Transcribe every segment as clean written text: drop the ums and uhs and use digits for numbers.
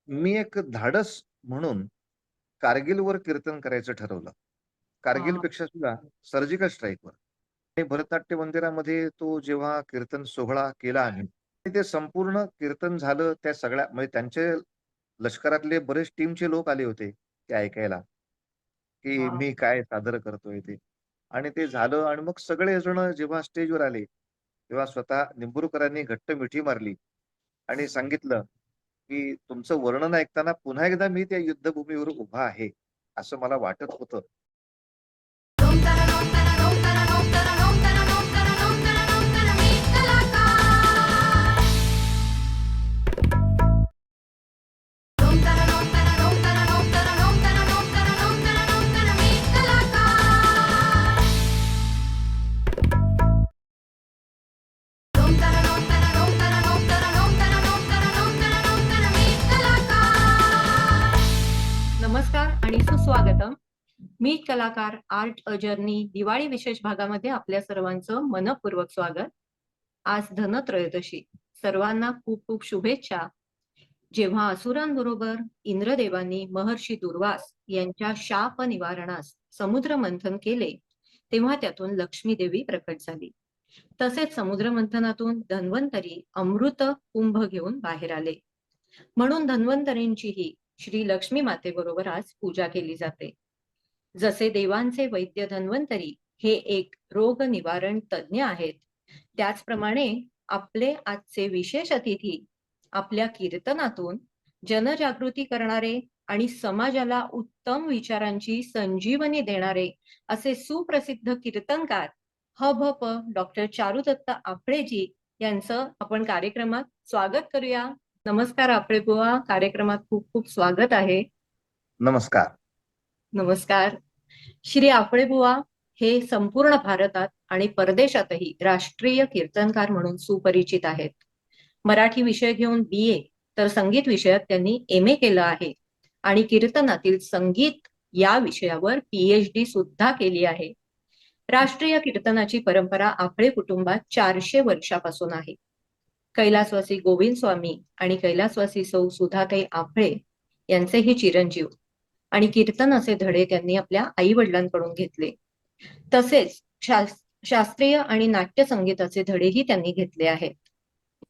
मी एक धाडस म्हणून कारगिलवर कीर्तन करायचं ठरवलं. हां, कारगिलपेक्षा सुद्धा सर्जिकल स्ट्राईकवर. आणि भरतनाट्य मंदिरामध्ये तो जेव्हा कीर्तन सोहळा केला आम्ही आणि ते संपूर्ण कीर्तन झालं त्या सगळ्या म्हणजे त्यांचे लष्करातले बरेच टीमचे लोक आले होते ते ऐकायला, की हां. मी काय सादर करतोय ते. आणि ते झालं आणि मग सगळेजण जेव्हा स्टेजवर आले, तेव्हा स्वतः निंबुरकरांनी घट्ट मिठी मारली आणि सांगितलं, की तुमचं वर्णन ऐकताना पुन्हा एकदा मी त्या युद्धभूमीवर उभा आहे, असं मला वाटत होतं. मी कलाकार. मी कलाकार. मी कलाकार. नमस्कार आणि सुस्वागतम. मी कलाकार आर्ट अ जर्नी दिवाळी विशेष भागामध्ये आपल्या सर्वांचं मनपूर्वक स्वागत. आज धनत्रयोदशी. सर्वांना खूप खूप शुभेच्छा. जेव्हा असुरांबरोबर इंद्रदेवांनी महर्षी दुर्वास यांच्या शाप निवारणास समुद्र मंथन केले, तेव्हा त्यातून लक्ष्मी देवी प्रकट झाली. तसेच समुद्र मंथनातून धन्वंतरी अमृत कुंभ घेऊन बाहेर आले. म्हणून धन्वंतरींचीही श्री लक्ष्मी मातेबरोबर आज पूजा केली जाते. जसे देवांचे वैद्य धन्वंतरी हे एक रोग निवारण तज्ज्ञ आहेत, त्याचप्रमाणे आपले आजचे विशेष अतिथी आपल्या कीर्तनातून जनजागृती करणारे आणि समाजाला उत्तम विचारांची संजीवनी देणारे असे सुप्रसिद्ध कीर्तनकार हभप डॉक्टर चारुदत्त आपळेजी यांचं आपण कार्यक्रमात स्वागत करूया. नमस्कार आपळे बुवा, कार्यक्रमात खूप खूप स्वागत आहे. नमस्कार. नमस्कार. श्री आपळे बुवा हे संपूर्ण भारतात आणि परदेशातही राष्ट्रीय कीर्तनकार म्हणून सुपरिचित आहेत. मराठी विषय घेऊन BA तर संगीत विषयात त्यांनी MA केलं आहे आणि कीर्तनातील संगीत या विषयावर PhD सुद्धा केली आहे. राष्ट्रीय कीर्तनाची परंपरा आपळे कुटुंबात 400 वर्षापासून आहे. कैलासवासी गोविंद स्वामी आणि कैलासवासी सौ सुधाताई आपळे यांचेही चिरंजीव आणि कीर्तनाचे धडे त्यांनी आपल्या आई वडिलांकडून घेतले. तसेच शास्त्रीय आणि नाट्य संगीताचे धडेही त्यांनी घेतले आहेत.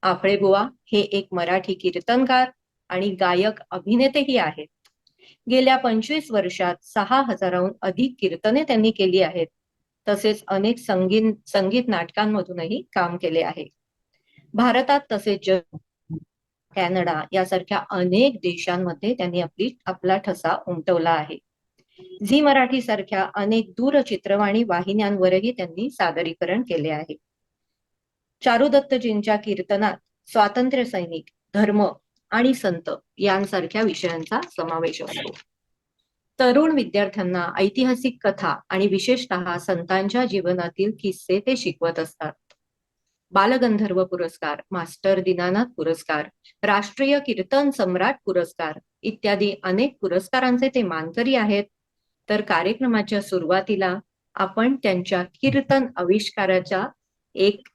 आपळे बुवा हे एक मराठी कीर्तनकार आणि गायक अभिनेतेही आहेत. गेल्या 25 वर्षात 6,000हून अधिक कीर्तने त्यांनी केली आहेत. तसेच अनेक संगीत नाटकांमधूनही काम केले आहे. भारतात तसेच कॅनडा यासारख्या अनेक देशांमध्ये त्यांनी आपला ठसा उमटवला आहे. झी मराठी सारख्या अनेक दूरचित्रवाणी वाहिन्यांवरही त्यांनी सादरीकरण केले आहे. चारुदत्तजींच्या कीर्तनात स्वातंत्र्य सैनिक, धर्म आणि संत यांसारख्या विषयांचा समावेश असतो. तरुण विद्यार्थ्यांना ऐतिहासिक कथा आणि विशेषतः संतांच्या जीवनातील किस्से ते शिकवत असतात. बालगंधर्व पुरस्कार, मास्टर दीनानाथ पुरस्कार, राष्ट्रीय कीर्तन सम्राट पुरस्कार इत्यादी अनेक पुरस्कारांचे ते मानकरी आहेत. तर कार्यक्रमाच्या सुरुवातीला आपण त्यांच्या कीर्तन आविष्काराच्या एक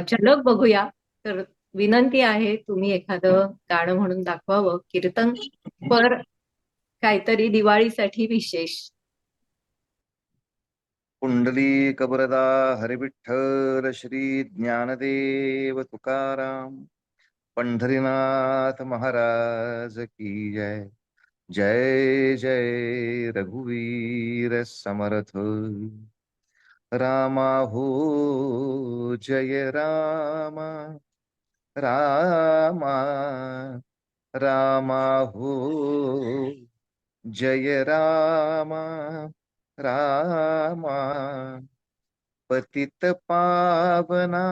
झलक बघूया. तर विनंती आहे, तुम्ही एखादं गाणं म्हणून दाखवावं कीर्तन पर काहीतरी दिवाळीसाठी विशेष. पुंडलिक वरदा हरिविठ्ठल श्री ज्ञानदेव तुकाराम पंढरीनाथ महाराज की जय. जय जय रघुवीर समर्थ. रामा हो जय रामा. रामा रामा हो जय रामा. रामा पतित पावना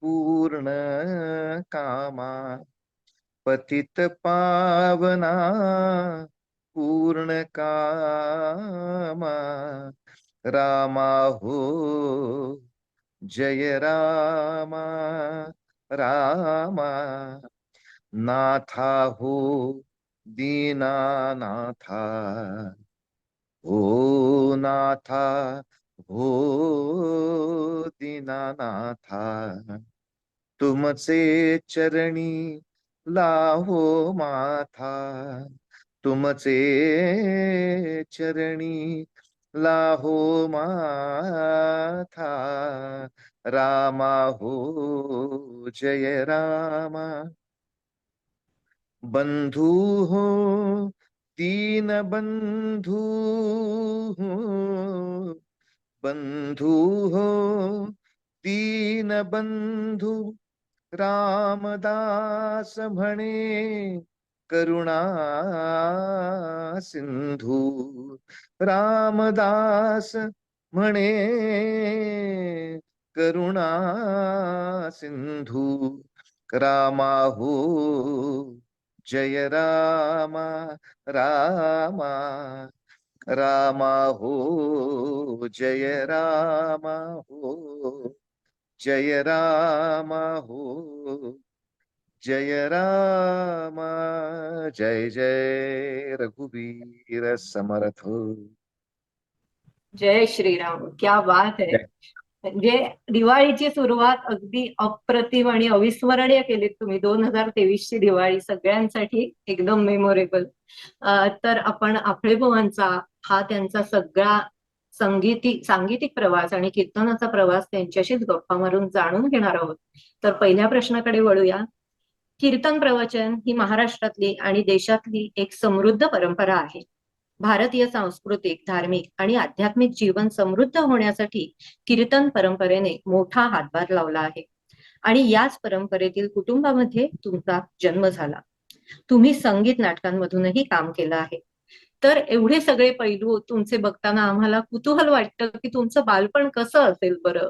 पूर्ण कामा. पतित पावना पूर्ण कामा. रामा हो जय रामा. रामा नाथा हो दीनानाथा. हो नाथा हो दीनानाथा. तुमचे चरणी लाहो माथा तुमचे चरणी, लाहो माथा रामा हो जय रामा। बंधू हो दीन बंधू हो, बंधू हो दीन बंधू, रामदास म्हणे करुणा सिंधू, रामदास म्हणे करुणा सिंधू, रामा हो जय रामा, रामा रामा हो जय रामा हो, जय रामा हो जय रामा, जय जय रघुवीर समर्थ। जय श्रीराम, क्या बात आहे. जय. म्हणजे दिवाळीची सुरुवात अगदी अप्रतिम आणि अविस्मरणीय केलीत तुम्ही. 2023 ची दिवाळी सगळ्यांसाठी एकदम मेमोरेबल. तर आपण आपळेबुवांचा हा त्यांचा सगळा सांगीतिक प्रवास आणि कीर्तनाचा प्रवास त्यांच्याशीच गप्पा मारून जाणून घेणार आहोत. तर पहिल्या प्रश्नाकडे वळूया. कीर्तन प्रवचन ही महाराष्ट्रातली आणि देशातली एक समृद्ध परंपरा आहे. भारतीय सांस्कृतिक, धार्मिक आणि आध्यात्मिक जीवन समृद्ध होण्यासाठी कीर्तन परंपरेने मोठा हातभार लावला आहे. आणि याच परंपरेतील कुटुंबामध्ये तुमचा जन्म झाला. तुम्ही संगीत नाटकांमधूनही काम केलं आहे. तर एवढे सगळे पैलू तुमचे बघताना आम्हाला कुतूहल वाटतं की तुमचं बालपण कसं असेल बरं.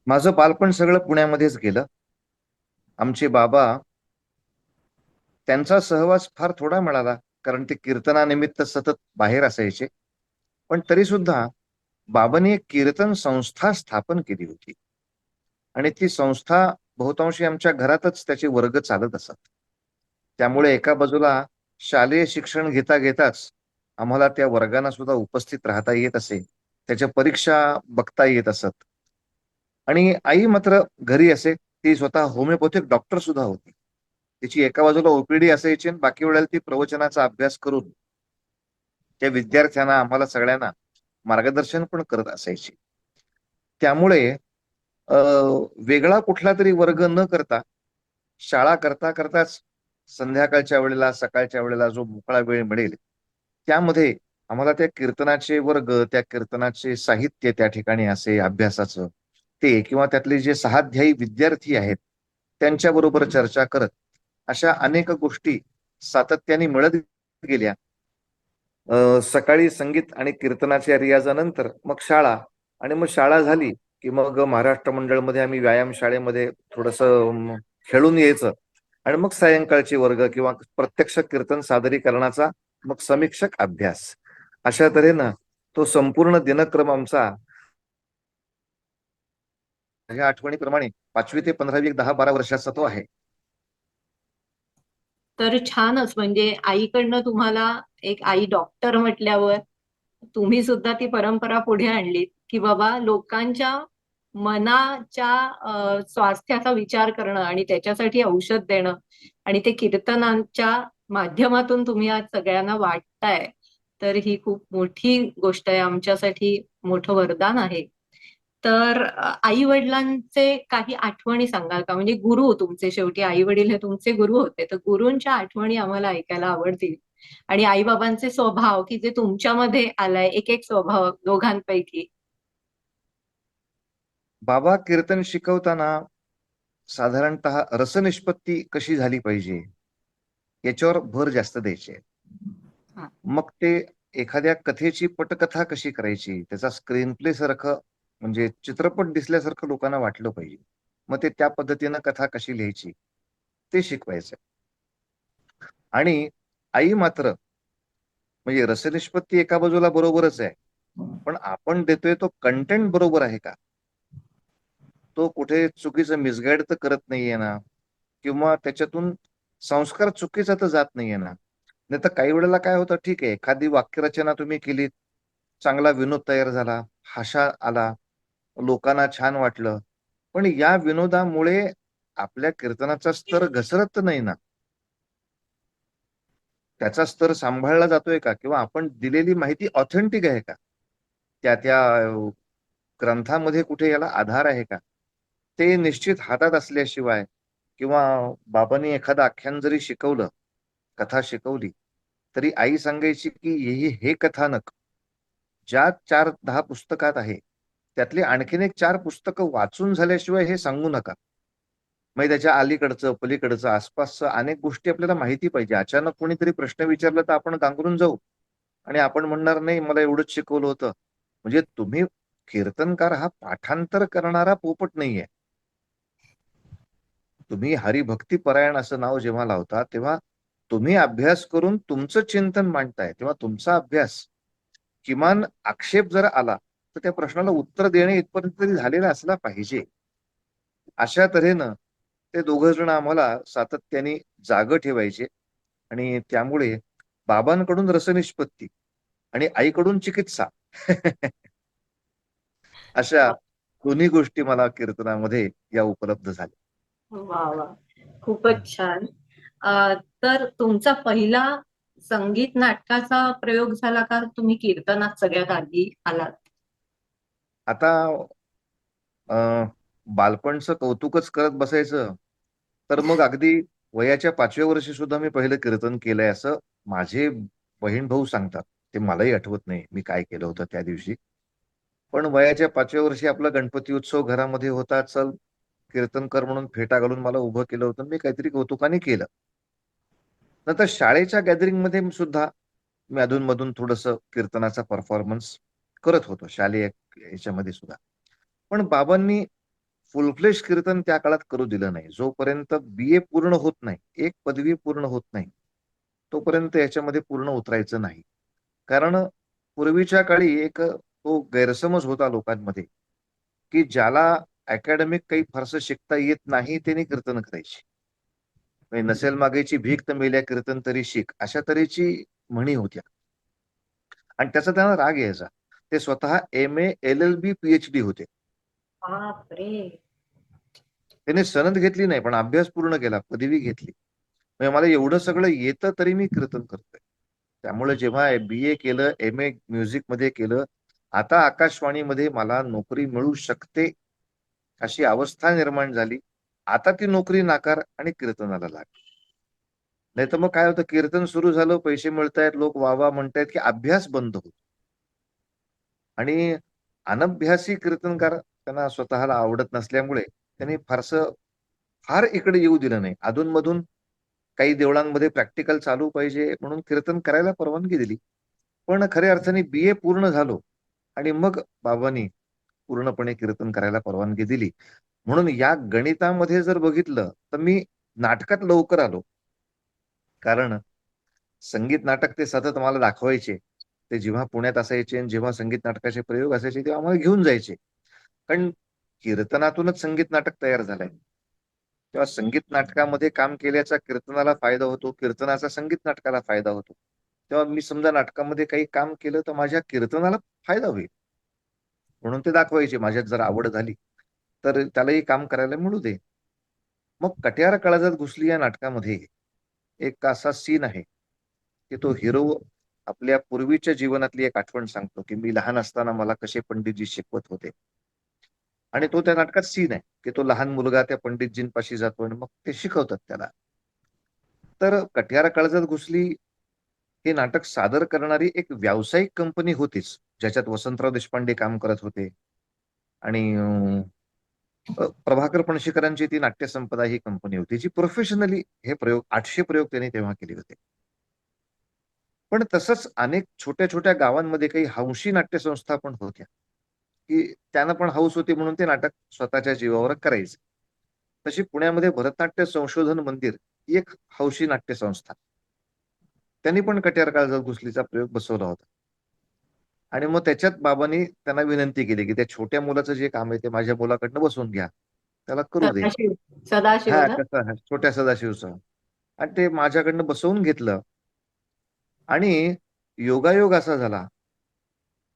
माझं बालपण सगळं पुण्यामध्येच गेलं. आमचे बाबा, त्यांचा सहवास फार थोडा मिळाला, कारण ते कीर्तनानिमित्त सतत बाहेर असायचे. पण तरी सुद्धा बाबांनी एक कीर्तन संस्था स्थापन केली होती आणि ती संस्था बहुतांशी आमच्या घरातच त्याचे वर्ग चालत असत. त्यामुळे एका बाजूला शालेय शिक्षण घेता घेताच आम्हाला त्या वर्गांना सुद्धा उपस्थित राहता येत असे, त्याच्या परीक्षा बघता येत असत. आणि आई मात्र घरी असे, ती स्वतः होमिओपॅथिक डॉक्टर सुद्धा होती. तिची एका बाजूला ओपीडी असायची आणि बाकी वेळेला ती प्रवचनाचा अभ्यास करून त्या विद्यार्थ्यांना, आम्हाला सगळ्यांना मार्गदर्शन पण करत असायची. त्यामुळे वेगळा कुठला तरी वर्ग न करता शाळा करता करताच संध्याकाळच्या वेळेला, सकाळच्या वेळेला जो मोकळा वेळ मिळेल त्यामध्ये आम्हाला त्या कीर्तनाचे वर्ग, त्या कीर्तनाचे साहित्य त्या ठिकाणी असे अभ्यासाचं ते, किंवा त्यातले जे सहाध्यायी विद्यार्थी आहेत त्यांच्याबरोबर चर्चा करत अशा अनेक गोष्टी सातत्याने मिळत गेल्या. सकाळी संगीत आणि कीर्तनाच्या रियाजानंतर मग शाळा, आणि मग शाळा झाली की मग महाराष्ट्र मंडळमध्ये आम्ही व्यायाम शाळेमध्ये थोडस खेळून यायचं, आणि मग सायंकाळचे वर्ग किंवा प्रत्यक्ष कीर्तन सादरीकरणाचा मग समीक्षक अभ्यास, अशा तऱ्हेनं तो संपूर्ण दिनक्रम आमचा ह्या आठवणीप्रमाणे 5वी ते 15वी 10-12 वर्षाचा तो आहे. तर छानच. म्हणजे आईकडनं तुम्हाला एक आई डॉक्टर म्हटल्यावर तुम्ही सुद्धा ती परंपरा पुढे आणलीत की बाबा लोकांच्या मनाच्या स्वास्थ्याचा विचार करणं आणि त्याच्यासाठी औषध देणं, आणि ते कीर्तनांच्या माध्यमातून तुम्ही आज सगळ्यांना वाटताय. तर ही खूप मोठी गोष्ट आहे, आमच्यासाठी मोठं वरदान आहे. तर आई वडिलांचे काही आठवणी सांगाल का? म्हणजे गुरु तुमचे, शेवटी आई वडील हे तुमचे गुरु होते, तर गुरूंच्या आठवणी आम्हाला ऐकायला आवडतील. आणि आई बाबांचे स्वभाव की जे तुमच्यामध्ये आलाय, एक एक स्वभाव दोघांपैकी. बाबा कीर्तन शिकवताना साधारणतः रसनिष्पत्ती कशी झाली पाहिजे याच्यावर भर जास्त द्यायचे. हा. मग ते एखाद्या कथेची पटकथा कशी करायची, त्याचा स्क्रीन प्ले सारखं म्हणजे चित्रपट दिसल्यासारखं लोकांना वाटलं पाहिजे, मग ते त्या पद्धतीनं कथा कशी लिहायची ते शिकवायचं. आणि आई मात्र म्हणजे रसनिष्पत्ती एका बाजूला बरोबरच आहे, पण आपण देतोय तो कंटेंट बरोबर आहे का, तो कुठे चुकीचं मिसगाईड तर करत नाहीये ना, किंवा त्याच्यातून संस्कार चुकीचा तर जात नाहीये ना. नाही तर काही वेळेला काय होतं, ठीक आहे एखादी वाक्यरचना तुम्ही केलीत, चांगला विनोद तयार झाला, हाशा आला, लोकांना छान वाटलं, पण या विनोदामुळे आपल्या कीर्तनाचा स्तर घसरत नाही ना, त्याचा स्तर सांभाळला जातोय का, किंवा आपण दिलेली माहिती ऑथेंटिक आहे का, त्या त्या ग्रंथामध्ये कुठे याला आधार आहे का, ते निश्चित हातात असल्याशिवाय, किंवा बाबांनी एखादं आख्यान जरी शिकवलं, कथा शिकवली, तरी आई सांगायची की हे कथानक ज्या 4-10 पुस्तकात आहे, त्यातली आणखीन एक 4 पुस्तकं वाचून झाल्याशिवाय हे सांगू नका. मग त्याच्या अलीकडचं, पलीकडचं, आसपासचं अनेक गोष्टी आपल्याला माहिती पाहिजे. अचानक कोणीतरी प्रश्न विचारला तर आपण गांगरून जाऊ आणि आपण म्हणणार, "नाही, मला एवढंच शिकवलं होतं." म्हणजे तुम्ही कीर्तनकार हा पाठांतर करणारा पोपट नाहीये. तुम्ही हरिभक्तीपरायण असं नाव जेव्हा लावता, तेव्हा तुम्ही अभ्यास करून तुमचं चिंतन मांडताय. तेव्हा तुमचा अभ्यास किमान आक्षेप जर आला, तर त्या प्रश्नाला उत्तर देणे इथपर्यंत तरी झालेला असला पाहिजे. अशा तऱ्हेनं ते दोघं जण आम्हाला सातत्याने जागं ठेवायचे आणि त्यामुळे बाबांकडून रसनिष्पत्ती आणि आईकडून चिकित्सा अशा दोन्ही गोष्टी मला कीर्तनामध्ये या उपलब्ध झाल्या. वा वा, खूपच छान. तर तुमचा पहिला संगीत नाटकाचा प्रयोग झाला का तुम्ही कीर्तनात सगळ्यात आधी आलात? आता बालपणचं कौतुकच करत बसायचं, तर मग अगदी वयाच्या 5व्या वर्षी सुद्धा मी पहिलं कीर्तन केलंय असं माझे बहीण भाऊ सांगतात. ते मलाही आठवत नाही मी काय केलं होतं त्या दिवशी. पण वयाच्या 5व्या वर्षी आपला गणपती उत्सव घरामध्ये होता. चल कीर्तन कर म्हणून फेटा घालून मला उभं केलं होतं. मी काहीतरी कौतुकाने केलं. नंतर शाळेच्या गॅदरिंगमध्ये सुद्धा मी अधूनमधून थोडंसं कीर्तनाचा परफॉर्मन्स करत होतो शालेय ह्याच्यामध्ये सुद्धा. पण बाबांनी फुल फ्लेश कीर्तन त्या काळात करू दिलं नाही. जोपर्यंत बी पूर्ण होत नाही, एक पदवी पूर्ण होत नाही, तोपर्यंत याच्यामध्ये पूर्ण उतरायचं नाही. कारण पूर्वीच्या काळी एक तो गैरसमज होता लोकांमध्ये, की ज्याला अकॅडमिक काही फारसं शिकता येत नाही त्याने कीर्तन करायची. म्हणजे नसेल मागायची भीक तर मेल्या कीर्तन तरी शिक, अशा तऱ्हेची म्हणी होत्या. आणि त्याचा त्यांना राग यायचा. ते स्वतः एम-ए, एल-एल-बी, पी-एच-डी होते. बापरे. त्याने सनद घेतली नाही, पण अभ्यास पूर्ण केला, पदवी घेतली. म्हणजे मला एवढं सगळं येतं तरी मी कीर्तन करतोय. त्यामुळे जेव्हा बी-ए केलं, एम-ए म्युझिकमध्ये केलं, आता आकाशवाणीमध्ये मला नोकरी मिळू शकते, अशी अवस्था निर्माण झाली. आता ती नोकरी नाकार आणि कीर्तनाला लाग. नाहीतर मग काय होतं, कीर्तन सुरू झालं, पैसे मिळतायत, लोक वाह-वाह म्हणतायत, की अभ्यास बंद होतो. आणि अनभ्यासी कीर्तनकार त्यांना स्वतःला आवडत नसल्यामुळे त्यांनी फार इकडे येऊ दिलं नाही. अधून-मधून काही देवळांमध्ये प्रॅक्टिकल चालू पाहिजे म्हणून कीर्तन करायला परवानगी दिली. पण खऱ्या अर्थाने बी-ए पूर्ण झालो आणि मग बाबांनी पूर्णपणे कीर्तन करायला परवानगी दिली. म्हणून या गणितामध्ये जर बघितलं, तर मी नाटकात लवकर आलो. कारण संगीत नाटक ते सतत मला दाखवायचे. ते जेव्हा पुण्यात असायचे आणि जेव्हा संगीत नाटकाचे प्रयोग असायचे, तेव्हा आम्हाला घेऊन जायचे. कारण कीर्तनातूनच संगीत नाटक तयार झालंय. तेव्हा संगीत नाटकामध्ये काम केल्याचा कीर्तनाला फायदा होतो, कीर्तनाचा संगीत नाटकाला फायदा होतो. तेव्हा मी समजा नाटकामध्ये काही काम केलं, तर माझ्या कीर्तनाला फायदा होईल. म्हणून ते दाखवायचे. माझ्यात जर आवड झाली, तर त्यालाही काम करायला मिळू दे. मग कट्यार काळजात घुसली या नाटकामध्ये एक असा सीन आहे, की तो हिरो आपल्या पूर्वीच्या जीवनातली एक आठवण सांगतो, की मी लहान असताना मला कसे पंडितजी शिकवत होते. आणि तो त्या नाटकात सीन आहे, की तो लहान मुलगा त्या पंडितजींपाशी जातो आणि मग ते शिकवतात त्याला. तर कट्यार काळजात घुसली हे नाटक सादर करणारी एक व्यावसायिक कंपनी होतीच, ज्याच्यात वसंतराव देशपांडे काम करत होते आणि प्रभाकर पणशीकरांची ती नाट्यसंपदा ही कंपनी होती, जी प्रोफेशनली हे प्रयोग 800 प्रयोग त्यांनी तेव्हा केले होते. पण तसंच अनेक छोट्या-छोट्या गावांमध्ये काही हौशी नाट्यसंस्था पण होत्या, की त्यांना पण हौस होती म्हणून ते नाटक स्वतःच्या जीवावर करायचे. तशी पुण्यामध्ये भरतनाट्य संशोधन मंदिर ही एक हौशी नाट्यसंस्था. त्यांनी पण कट्यार काळजात घुसलीचा प्रयोग बसवला होता. आणि मग त्याच्यात बाबांनी त्यांना विनंती केली, की त्या छोट्या मुलाचं जे काम आहे ते माझ्या मुलाकडनं बसवून घ्या. त्याला करू दे. सदाशिव. सदाशिव हां, ना? कसं हां, छोट्या सदाशिवचं. आणि ते माझ्याकडनं बसवून घेतलं आणि योगायोग असा झाला,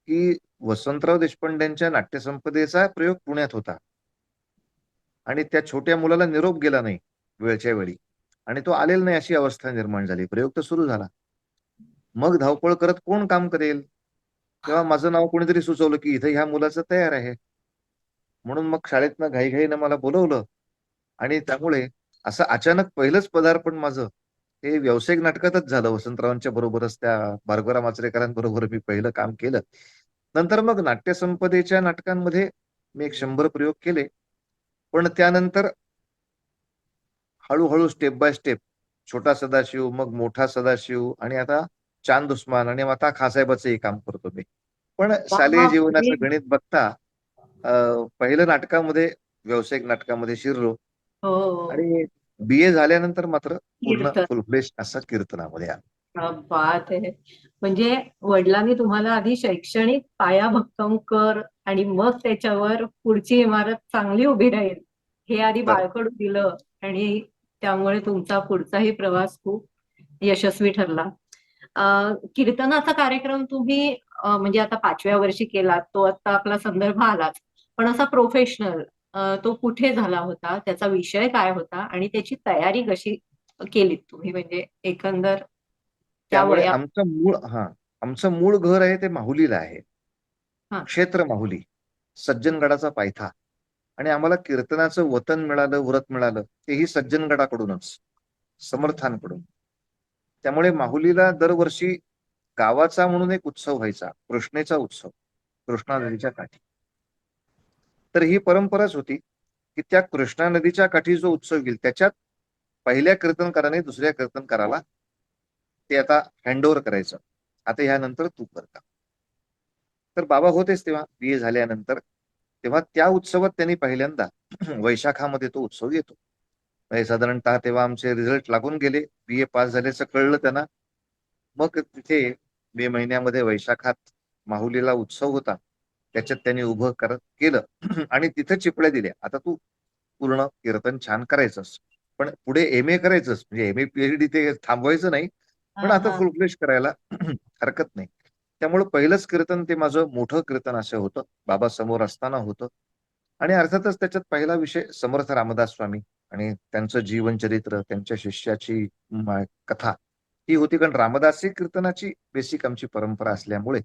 की वसंतराव देशपांड्यांच्या नाट्यसंपदेचा प्रयोग पुण्यात होता. आणि त्या छोट्या मुलाला निरोप गेला नाही वेळच्या वेळी आणि तो आलेला नाही अशी अवस्था निर्माण झाली. प्रयोग तर सुरू झाला. मग धावपळ करत कोण काम करेल? तेव्हा माझं नाव कोणीतरी सुचवलं, की इथं ह्या मुलाचं तयार आहे. म्हणून मग शाळेतनं घाईघाईनं मला बोलवलं आणि त्यामुळे असं अचानक पहिलंच पदार्पण माझं हे व्यावसायिक नाटकातच झालं. वसंतरावांच्या बरोबरच त्या भार्गवराव आचरेकरांबरोबर मी पहिलं काम केलं. नंतर मग नाट्य संपदेच्या नाटकांमध्ये मी एक 100 प्रयोग केले. पण त्यानंतर हळू-हळू स्टेप बाय स्टेप छोटा सदाशिव, मग मोठा सदाशिव आणि आता चांद उस्मान आणि आता खासाहेबाचंही काम करतो मी. पण शालेय बापरे! जीवनाचं गणित बघता पहिलं नाटकामध्ये व्यावसायिक नाटकामध्ये शिरलो हो. आणि बी.ए. झाल्यानंतर मात्र पूर्ण कीर्तन. फुल फ्लेश असं कीर्तनामध्ये आलो. क्या बात है! म्हणजे वडिलांनी तुम्हाला आधी शैक्षणिक पाया भक्कम कर आणि मग त्याच्यावर पुढची इमारत चांगली उभी राहील, हे आधी तर बाळकडू दिलं आणि त्यामुळे तुमचा पुढचाही प्रवास खूप यशस्वी ठरला. कीर्तनाचा कार्यक्रम तुम्ही म्हणजे आता 5व्या वर्षी केलात, तो आता आपला संदर्भ आलाच. पण असा प्रोफेशनल तो कुठे झाला होता? त्याचा विषय काय होता? आणि त्याची तयारी कशी केलीत तुम्ही? म्हणजे एकंदर त्या त्यामुळे वयात आमचं मूळ घर आहे ते माहुलीला आहे. हां. क्षेत्र माहुली, सज्जनगडाचा पायथा आणि आम्हाला कीर्तनाचं वतन मिळालं, व्रत मिळालं तेही सज्जनगडाकडूनच, समर्थांकडून. त्यामुळे माहुलीला दरवर्षी गावाचा म्हणून एक उत्सव व्हायचा, कृष्णेचा उत्सव, कृष्णा नदीच्या काठी. तर ही परंपराच होती, की त्या कृष्णा नदीच्या काठी जो उत्सव येईल त्याच्यात पहिल्या कीर्तनकाराने दुसऱ्या कीर्तनकाराला ते आता हँडओव्हर करायचं. आता ह्यानंतर तू कर काम. तर बाबा होतेच तेव्हा बी.ए. झाल्यानंतर. तेव्हा त्या उत्सवात त्यांनी पहिल्यांदा वैशाखामध्ये तो उत्सव येतो. म्हणजे साधारणतः तेव्हा आमचे रिझल्ट लागून गेले. बी.ए. पास झाल्याचं कळलं त्यांना. मग तिथे मे महिन्यामध्ये वैशाखात माहुलीला उत्सव होता. त्याच्यात त्यांनी उभं करत केलं आणि तिथं चिपळ्या दिल्या. आता तू पूर्ण कीर्तन छान करायचंस. पण पुढे एम-ए करायचंस. म्हणजे एम-ए, पी-एच-डी ते थांबवायचं नाही. पण हां, आता हां. फुल फ्लेश करायला हरकत नाही. त्यामुळे पहिलंच कीर्तन ते माझं मोठं कीर्तन असं होतं. बाबा समोर असताना होतं. आणि अर्थातच त्याच्यात पहिला विषय समर्थ रामदास स्वामी आणि त्यांचं जीवनचरित्र, त्यांच्या शिष्याची कथा ही होती. कारण रामदासी कीर्तनाची बेसिक आमची परंपरा असल्यामुळे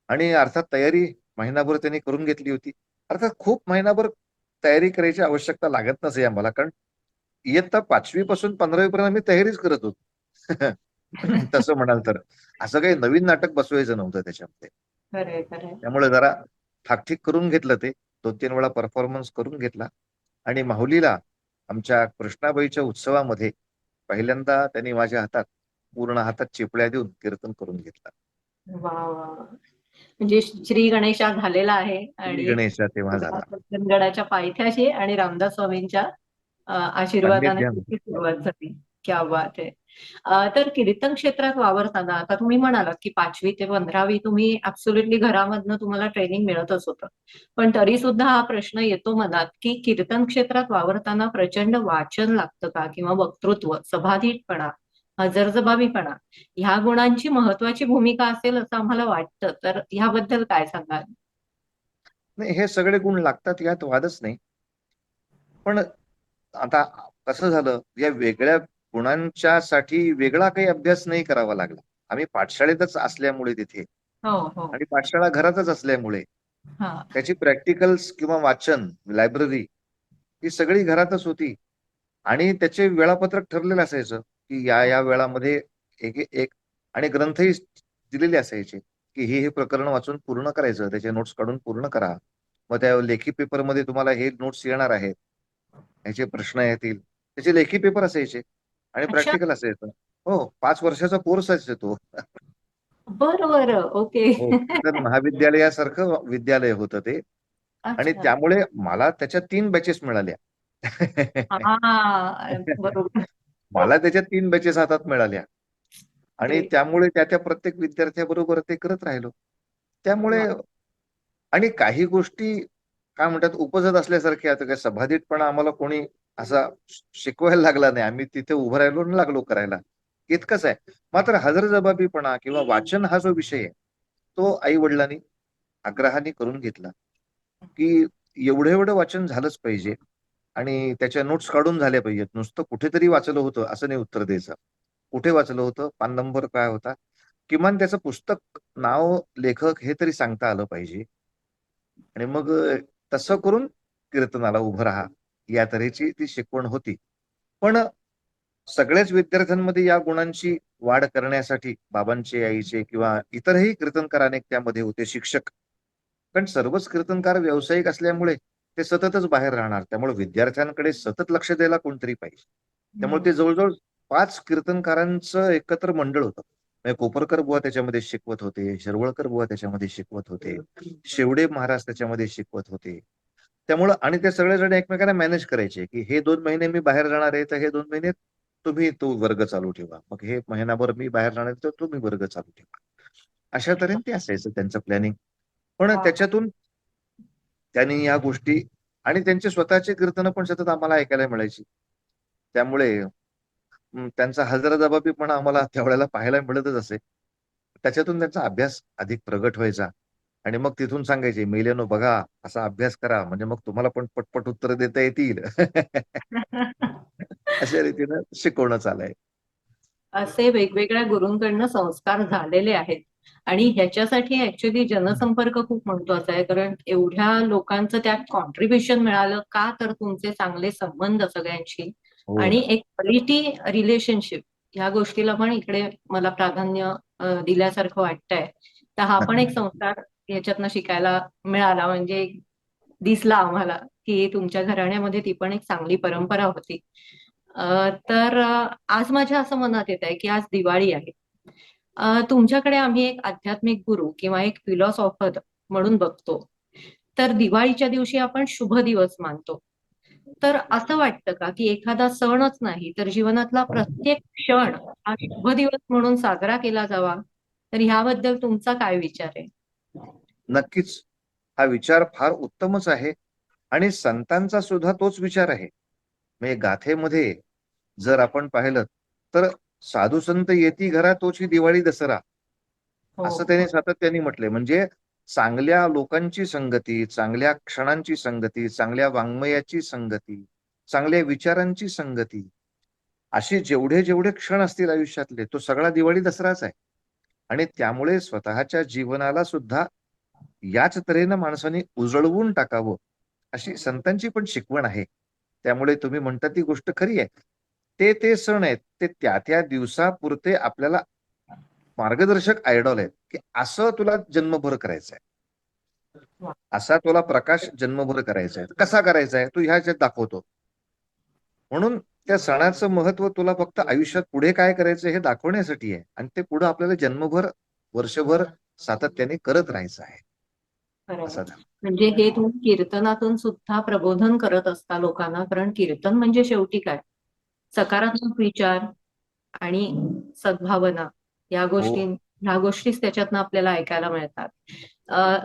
आणि अर्थात तयारी महिनाभर त्यांनी करून घेतली होती. अर्थात खूप महिनाभर तयारी करायची आवश्यकता लागत नसे आम्हाला. कारण इयत्ता 5वी पासून 15वी पर्यंत आम्ही तयारीच करत होतो. तसं म्हणाल तर. असं काही नवीन नाटक बसवायचं नव्हतं त्याच्यामध्ये. खरंय, खरंय. त्यामुळे जरा ठाकठीक करून घेतलं ते. 2-3 वेळा परफॉर्मन्स करून घेतला आणि माहुलीला आमच्या कृष्णाबाईच्या उत्सवामध्ये पहिल्यांदा त्यांनी माझ्या हातात पूर्ण हातात चिपळ्या देऊन कीर्तन करून घेतलं. वाह! वाह! म्हणजे श्री गणेशा झालेला आहे श्री आणि गणेशा तेव्हा झाला. सज्जनगडाच्या पायथ्याशी आणि रामदास स्वामींच्या आशीर्वादाने सान्निध्यामध्ये. त्याची सुरुवात झाली. क्या बात है! तर कीर्तन क्षेत्रात वावरताना आता तुम्ही म्हणालात, की 5वी ते 15वी तुम्ही ॲब्सोल्युटली घरामधनं तुम्हाला ट्रेनिंग मिळतच होतं. पण तरी सुद्धा हा प्रश्न येतो मनात, की कीर्तन क्षेत्रात वावरताना प्रचंड वाचन लागतं का? किंवा वक्तृत्व, सभाधीटपणा, हजरजबाबीपणा ह्या गुणांची महत्वाची भूमिका असेल असं आम्हाला वाटतं. तर ह्याबद्दल काय सांगाल? नाही हे सगळे गुण लागतात यात वादच नाही. पण आता कसं झालं, या वेगळ्या गुणांच्यासाठी वेगळा काही अभ्यास नाही करावा लागला. आम्ही पाठशाळेतच असल्यामुळे तिथे हो, हो. आणि पाठशाळा घरातच असल्यामुळे हां. त्याची प्रॅक्टिकल्स किंवा वाचन, लायब्ररी ही सगळी घरातच होती आणि त्याचे वेळापत्रक ठरलेलं असायचं, की या वेळामध्ये एक आणि ग्रंथही दिलेले असायचे, की हे प्रकरण वाचून पूर्ण करायचं, त्याचे नोट्स काढून पूर्ण करा. मग त्या लेखी पेपरमध्ये तुम्हाला हे नोट्स येणार आहेत. ह्याचे प्रश्न येतील. त्याचे लेखी पेपर असायचे आणि अच्छा. प्रॅक्टिकल असायचं. हो, 5 वर्षाचा कोर्स असायचा तो. बरं, बरं. ओके. हो, कीर्तन महाविद्यालयासारखं विद्यालय होतं ते आणि अच्छा. त्यामुळे मला त्याच्या 3 बॅचेस मिळाल्या. हां. बरोबर. मला त्याच्या 3 बॅचेस हातात मिळाल्या आणि ते त्यामुळे त्या प्रत्येक विद्यार्थ्याबरोबर ते करत राहिलो. त्यामुळे वाह! आणि काही गोष्टी काय म्हणतात उपजत असल्यासारख्या आता काय सभाधीटपणा आम्हाला कोणी असा शिकवायला लागला नाही. आम्ही तिथे उभं राहिलो आणि लागलो करायला. इतकंच आहे. मात्र हजरजबाबीपणा किंवा वाचन हा जो विषय आहे, तो आई-वडिलांनी आग्रहाने करून घेतला, की एवढं-एवढं वाचन झालंच पाहिजे. आणि त्याच्या नोट्स काढून झाल्या पाहिजेत. नुसतं कुठेतरी वाचलं होतं असं नाही उत्तर द्यायचं. कुठे वाचलं होतं, पान नंबर काय होता, किमान त्याचं पुस्तक, नाव, लेखक हे तरी सांगता आलं पाहिजे. आणि मग तसं करून कीर्तनाला उभं राहा, या तऱ्हेची ती शिकवण होती. पण सगळ्याच विद्यार्थ्यांमध्ये या गुणांची वाढ करण्यासाठी बाबांचे, आईचे किंवा इतरही कीर्तनकार अनेक त्यामध्ये होते, शिक्षक. कारण सर्वच कीर्तनकार व्यावसायिक असल्यामुळे ते सततच बाहेर राहणार. त्यामुळे विद्यार्थ्यांकडे सतत लक्ष द्यायला कोणतरी पाहिजे. त्यामुळे ते जवळजवळ 5 कीर्तनकारांचं एकत्र मंडळ होतं. म्हणजे कोपरकर बुवा त्याच्यामध्ये शिकवत होते, शिरवळकर बुवा त्याच्यामध्ये शिकवत होते, शेवडे महाराज त्याच्यामध्ये शिकवत होते. त्यामुळं आणि ते सगळेजण एकमेकांना मॅनेज करायचे, की हे 2 महिने मी बाहेर जाणार आहे, तर हे 2 महिने तुम्ही तो वर्ग चालू ठेवा. मग हे महिनाभर मी बाहेर जाणार आहे, तर तुम्ही वर्ग चालू ठेवा. अशा तऱ्हेने ते असायचं त्यांचं प्लॅनिंग. पण त्याच्यातून त्यांनी या गोष्टी आणि त्यांचे स्वतःचे कीर्तनं पण सतत आम्हाला ऐकायला मिळायची. त्यामुळे त्यांचा हजरजबाबीपणा आम्हाला त्यावेळेला पाहायला मिळतच असे. त्याच्यातून त्यांचा अभ्यास अधिक प्रगट व्हायचा आणि मग तिथून सांगायचे, "मेल्यानो बघा, असा अभ्यास करा, म्हणजे मग तुम्हाला पण पटपट उत्तरं देता येतील." अशा रीतीनं शिकवणं चालाय. असे वेगवेगळ्या गुरूंकडनं संस्कार झालेले आहेत आणि ह्याच्यासाठी ऍक्च्युली जनसंपर्क खूप महत्वाचा आहे, कारण एवढ्या लोकांचं त्यात कॉन्ट्रीब्युशन मिळालं का, तर तुमचे चांगले संबंध सगळ्यांशी हो आणि ना. एक क्वालिटी रिलेशनशिप, ह्या गोष्टीला पण इकडे मला प्राधान्य दिल्यासारखं वाटतंय. तर हा पण एक नक्की. संस्कार ह्याच्यातनं शिकायला मिळाला, म्हणजे दिसला आम्हाला की तुमच्या घराण्यामध्ये ती पण एक चांगली परंपरा होती. तर आज माझ्या असं मनात येत आहे की आज दिवाळी आहे. तुमच्याकडे आम्ही एक आध्यात्मिक गुरु किंवा एक फिलॉसॉफर म्हणून बघतो. तर दिवाळीच्या दिवशी आपण शुभ दिवस मानतो. तर असं वाटतं का की एखादा सणच नाही तर जीवनातला प्रत्येक क्षण हा शुभ दिवस म्हणून साजरा केला जावा? तर ह्याबद्दल तुमचा काय विचार आहे? नक्कीच. हा विचार फार उत्तमच आहे आणि संतांचा सुद्धा तोच विचार आहे. म्हणजे गाथेमध्ये जर आपण पाहिलं, तर साधू संत येती घरा तोची दिवाळी दसरा, असं हो. त्याने सातत्याने म्हटलंय. म्हणजे चांगल्या लोकांची संगती, चांगल्या क्षणांची संगती, चांगल्या वाङ्मयाची संगती, चांगल्या विचारांची संगती, असे जेवढे क्षण असतील आयुष्यातले, तो सगळा दिवाळी दसराच आहे. आणि त्यामुळे स्वतःच्या जीवनाला सुद्धा याच तऱ्हेनं माणसाने उजळवून टाकावं, अशी संतांची पण शिकवण आहे. त्यामुळे तुम्ही म्हणता ती गोष्ट खरी आहे. ते सण आहेत, ते त्या दिवसापुरते आपल्याला मार्गदर्शक आयडॉल आहेत, की असं तुला जन्मभर करायचंय. असा तुला प्रकाश जन्मभर करायचा आहे. कसा करायचा आहे? तू ह्याच्यात दाखवतो. म्हणून त्या सणाचं महत्व तुला फक्त आयुष्यात पुढे काय करायचं हे दाखवण्यासाठी आहे आणि ते पुढे आपल्याला जन्मभर, वर्षभर सातत्याने करत राहायचं आहे. खरंय. असा झाला. म्हणजे हे तुम्ही कीर्तनातून सुद्धा प्रबोधन करत असता लोकांना, कारण कीर्तन म्हणजे शेवटी काय, सकारात्मक विचार आणि सद्भावना, या हो. गोष्टी, ह्या गोष्टीच त्याच्यातनं आपल्याला ऐकायला मिळतात.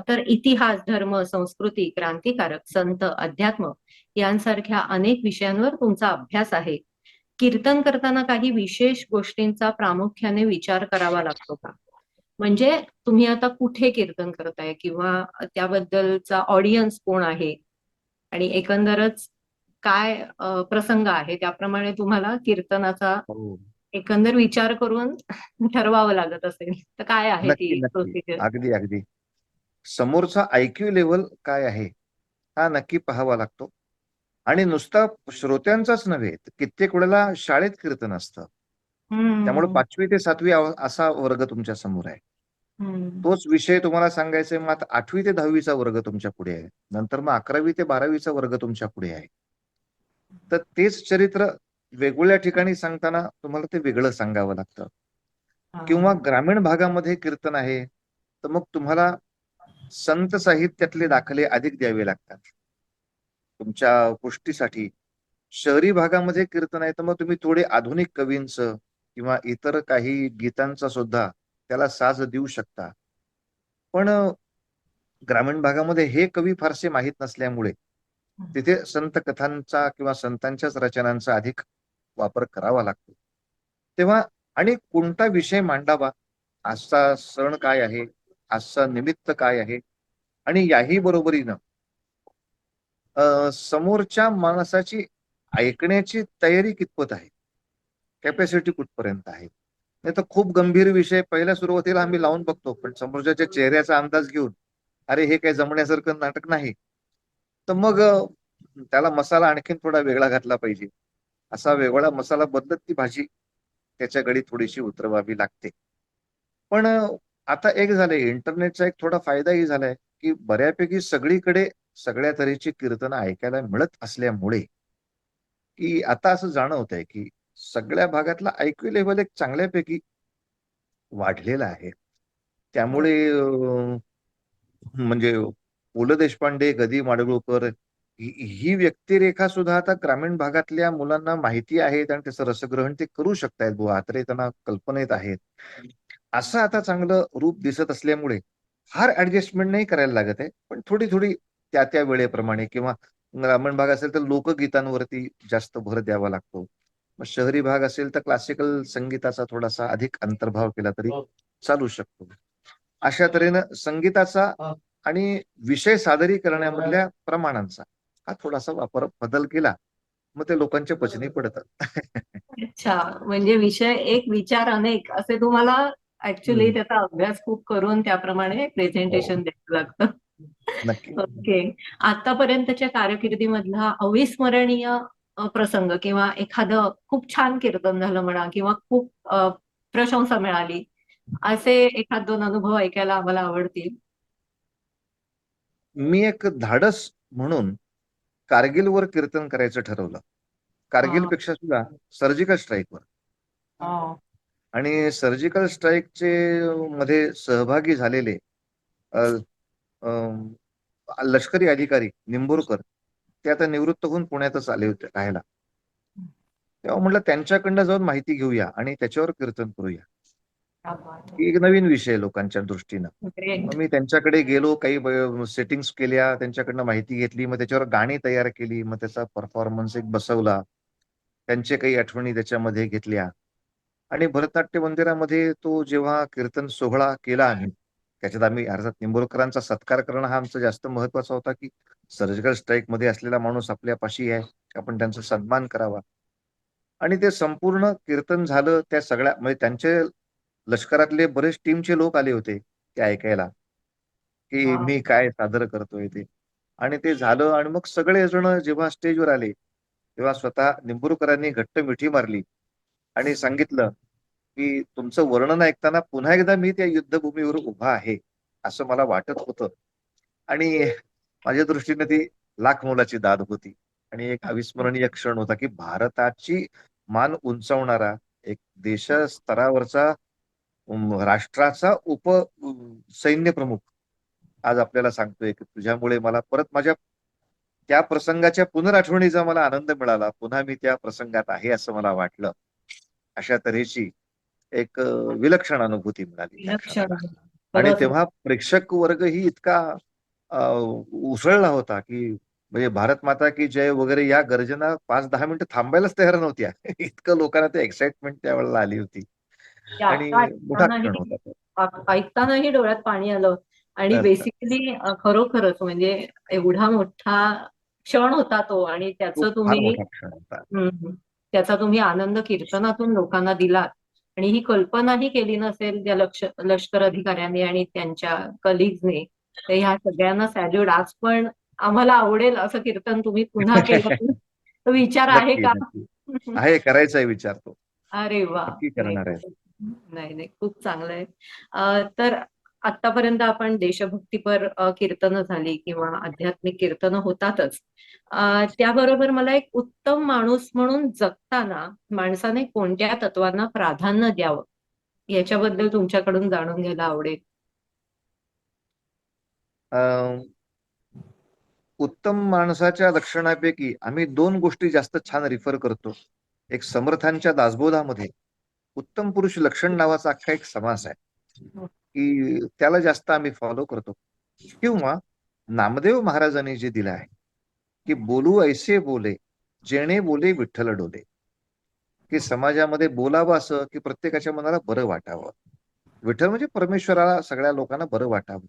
तर इतिहास, धर्म, संस्कृती, क्रांतिकारक, संत, अध्यात्म यांसारख्या अनेक विषयांवर तुमचा अभ्यास आहे. कीर्तन करताना काही विशेष गोष्टींचा प्रामुख्याने विचार करावा लागतो का? म्हणजे तुम्ही आता कुठे कीर्तन करताय किंवा त्याबद्दलचा ऑडियन्स कोण आहे आणि एकंदरच काय प्रसंग आहे, त्याप्रमाणे तुम्हाला कीर्तनाचा हो. एकंदर विचार करून ठरवावं लागत असेल. तर काय आहे नक्की, ती नक्की. प्रोसिजर? अगदी, अगदी. समोरचा आयक्यू लेव्हल काय आहे, हा नक्की पाहावा लागतो. आणि नुसता श्रोत्यांचाच नव्हे, तर कित्येक वेळेला शाळेत कीर्तन असतं. त्यामुळे हम्म. 5वी ते 7वी असा वर्ग तुमच्या समोर आहे. हम्म. तोच विषय तुम्हाला सांगायचा आहे, मग आता 8वी ते 10वीचा वर्ग तुमच्या पुढे आहे. नंतर मग 11वी ते 12वीचा वर्ग तुमच्या पुढे आहे. तर तेच चरित्र वेगवेगळ्या ठिकाणी सांगताना तुम्हाला ते वेगळं सांगावं लागतं. किंवा हा. ग्रामीण भागामध्ये कीर्तन आहे, तर मग तुम्हाला संत साहित्यातले दाखले अधिक द्यावे लागतात तुमच्या पुष्टीसाठी. शहरी भागामध्ये कीर्तन आहे, तर मग तुम्ही थोडे आधुनिक कवींचं किंवा इतर काही गीतांचा सुद्धा त्याला साज देऊ शकता. पण ग्रामीण भागामध्ये हे कवी फारसे माहीत नसल्यामुळे तिथे संत कथांचा किंवा संतांच्याच रचनांचा अधिक वापर करावा लागतो. तेव्हा आणि कोणता विषय मांडावा, आजचा सण काय आहे, आजचा निमित्त काय आहे आणि याही बरोबरीनं समोरच्या माणसाची ऐकण्याची तयारी कितपत आहे, कॅपॅसिटी कुठपर्यंत आहे. नाही तर खूप गंभीर विषय पहिल्या सुरुवातीला आम्ही लावून बघतो, पण समोरच्याच्या चेहऱ्याचा अंदाज घेऊन अरे हे काही जमण्यासारखं नाटक नाही, तर मग त्याला मसाला आणखीन थोडा वेगळा घातला पाहिजे. असा वेगळा मसाला बदलत ती भाजी त्याच्या गळी थोडीशी उतरवावी लागते. पण आता एक झालंय, इंटरनेटचा एक थोडा फायदाही झालाय, की बऱ्यापैकी सगळीकडे सगळ्या तऱ्हेची कीर्तनं ऐकायला मिळत असल्यामुळे, की आता असं जाणवतंय, की सगळ्या भागातला ऐक्यू लेव्हल एक चांगल्यापैकी वाढलेला आहे. त्यामुळे म्हणजे पु. ल. देशपांडे, ग. दी. माडगूळकर ही व्यक्तिरेखा सुद्धा आता ग्रामीण भागातल्या मुलांना माहिती आहेत आणि त्याचं रसग्रहण ते करू शकतायत बुवा. आता त्यांना कल्पनेत आहेत. असं आता चांगलं रूप दिसत असल्यामुळे फार ऍडजस्टमेंट नाही करायला लागत आहे. पण थोडी-थोडी त्या वेळेप्रमाणे किंवा ग्रामीण भाग असेल तर लोकगीतांवरती जास्त भर द्यावा लागतो. मग शहरी भाग असेल तर क्लासिकल संगीताचा थोडासा अधिक अंतर्भाव केला तरी चालू शकतो. अशा तऱ्हेनं संगीताचा आणि विषय सादरीकरणामधल्या प्रमाणांचा हा थोडासा बदल केला, मग ते लोकांच्या पचनी पडतात. अच्छा, म्हणजे विषय एक विचार अनेक असे तुम्हाला ऍक्च्युली हं. त्याचा अभ्यास खूप करून त्याप्रमाणे हो, प्रेझेंटेशन द्यावं लागतं. नक्की. ओके. आतापर्यंतच्या कारकिर्दीमधला अविस्मरणीय प्रसंग किंवा एखादं खूप छान कीर्तन झालं म्हणा किंवा खूप प्रशंसा मिळाली, असे एखाद 2 अनुभव ऐकायला आम्हाला आवडतील. मी एक धाडस म्हणून कारगिलवर कीर्तन करायचं ठरवलं. हां. कारगिलपेक्षा सुद्धा सर्जिकल स्ट्राईकवर. हां. आणि सर्जिकल स्ट्राईकचे मध्ये सहभागी झालेले अ, अ, लष्करी अधिकारी निंबूरकर, ते आता निवृत्त होऊन पुण्यातच आले होते राहायला. तेव्हा म्हटलं त्यांच्याकडनं जाऊन माहिती घेऊया आणि त्याच्यावर कीर्तन करूया. क्या बात है! ही एक नवीन विषय आहे लोकांच्या दृष्टीनं. मग ग्रेट. मी त्यांच्याकडे गेलो, काही सेटिंग्स केल्या, त्यांच्याकडनं माहिती घेतली, मग त्याच्यावर गाणी तयार केली, मग त्याचा परफॉर्मन्स एक बसवला. त्यांचे काही आठवणी त्याच्यामध्ये घेतल्या आणि भरतनाट्य मंदिरामध्ये तो जेव्हा कीर्तन सोहळा केला आम्ही, त्याच्यात आम्ही अर्थात निंबोरकरांचा सत्कार करणं हा आमचा जास्त महत्वाचा होता, की सर्जिकल स्ट्राईकमध्ये असलेला माणूस आपल्यापाशी आहे, आपण त्यांचा सन्मान करावा. आणि ते संपूर्ण कीर्तन झालं त्या सगळ्या म्हणजे त्यांचे लष्करातले बरेच टीमचे लोक आले होते ते ऐकायला, की वॉव! मी काय सादर करतोय ते. आणि ते झालं आणि मग सगळेजण जेव्हा स्टेजवर आले, तेव्हा स्वतः निंबूरकरांनी घट्ट मिठी मारली आणि सांगितलं, की तुमचं वर्णन ऐकताना पुन्हा एकदा मी त्या युद्धभूमीवर उभा आहे, असं मला वाटत होतं. आणि माझ्या दृष्टीने ती लाख मोलाची दाद होती आणि एक अविस्मरणीय क्षण होता, की भारताची मान उंचावणारा एक देश स्तरावरचा राष्ट्राचा सैन्य प्रमुख आज आपल्याला सांगतोय, की तुझ्यामुळे मला परत माझ्या त्या प्रसंगाच्या पुनराठवणीचा मला आनंद मिळाला. पुन्हा मी त्या प्रसंगात आहे असं मला वाटलं. अशा तऱ्हेची एक विलक्षण अनुभूती मिळाली त्या विलक्षण. क्षणाला. आणि खरंच. तेव्हा प्रेक्षक वर्गही इतका अ, उसळला होता, की म्हणजे भारत माता की जय वगैरे या गर्जना 5-10 मिनिटं थांबायलाच तयार नव्हत्या. इतकं लोकांना ते एक्साइटमेंट त्यावेळेला आली होती. ते आणि आता मोठा ऐकतानाही क्षण होता तो. ऐकतानाही डोळ्यात पाणी आलं आणि अर्थात. बेसिकली खरोखरच म्हणजे एवढा मोठा क्षण होता तो आणि तो त्याचं फार तुम्ही मोठा क्षण होता. त्याचा तुम्ही आनंद कीर्तनातून लोकांना दिलात आणि ही कल्पनाही केली नसेल त्या लष्कर अधिकाऱ्यांनी आणि त्यांच्या कलिग्सने. तर ह्या सगळ्यांना सॅल्यूट. आज पण आम्हाला आवडेल असं कीर्तन तुम्ही पुन्हा केलं तर विचार आहे नक्की, का? नक्की. आहे करायचा आहे विचार तो. अरे वा, नक्की नाही, करणार आहे. नाही, नाही. खूप चांगलं आहे. तर आत्तापर्यंत आपण देशभक्तीपर कीर्तनं झाली किंवा आध्यात्मिक कीर्तनं होतातच. त्याबरोबर मला एक उत्तम माणूस म्हणून जगताना माणसाने कोणत्या तत्वांना प्राधान्य द्यावं, याच्याबद्दल तुमच्याकडून जाणून घ्यायला आवडेल. अ, उत्तम माणसाच्या लक्षणापैकी आम्ही 2 गोष्टी जास्त छान रिफर करतो. एक समर्थांच्या दासबोधामध्ये उत्तम पुरुष लक्षण नावाचा अख्खा एक समास आहे, की त्याला जास्त आम्ही फॉलो करतो. किंवा नामदेव महाराजांनी जे दिलं आहे, की बोलू ऐसे बोले, जेणे बोले विठ्ठल डोले. की समाजामध्ये बोलावं असं, की प्रत्येकाच्या मनाला बरं वाटावं. विठ्ठल म्हणजे परमेश्वराला सगळ्या लोकांना बरं वाटावं.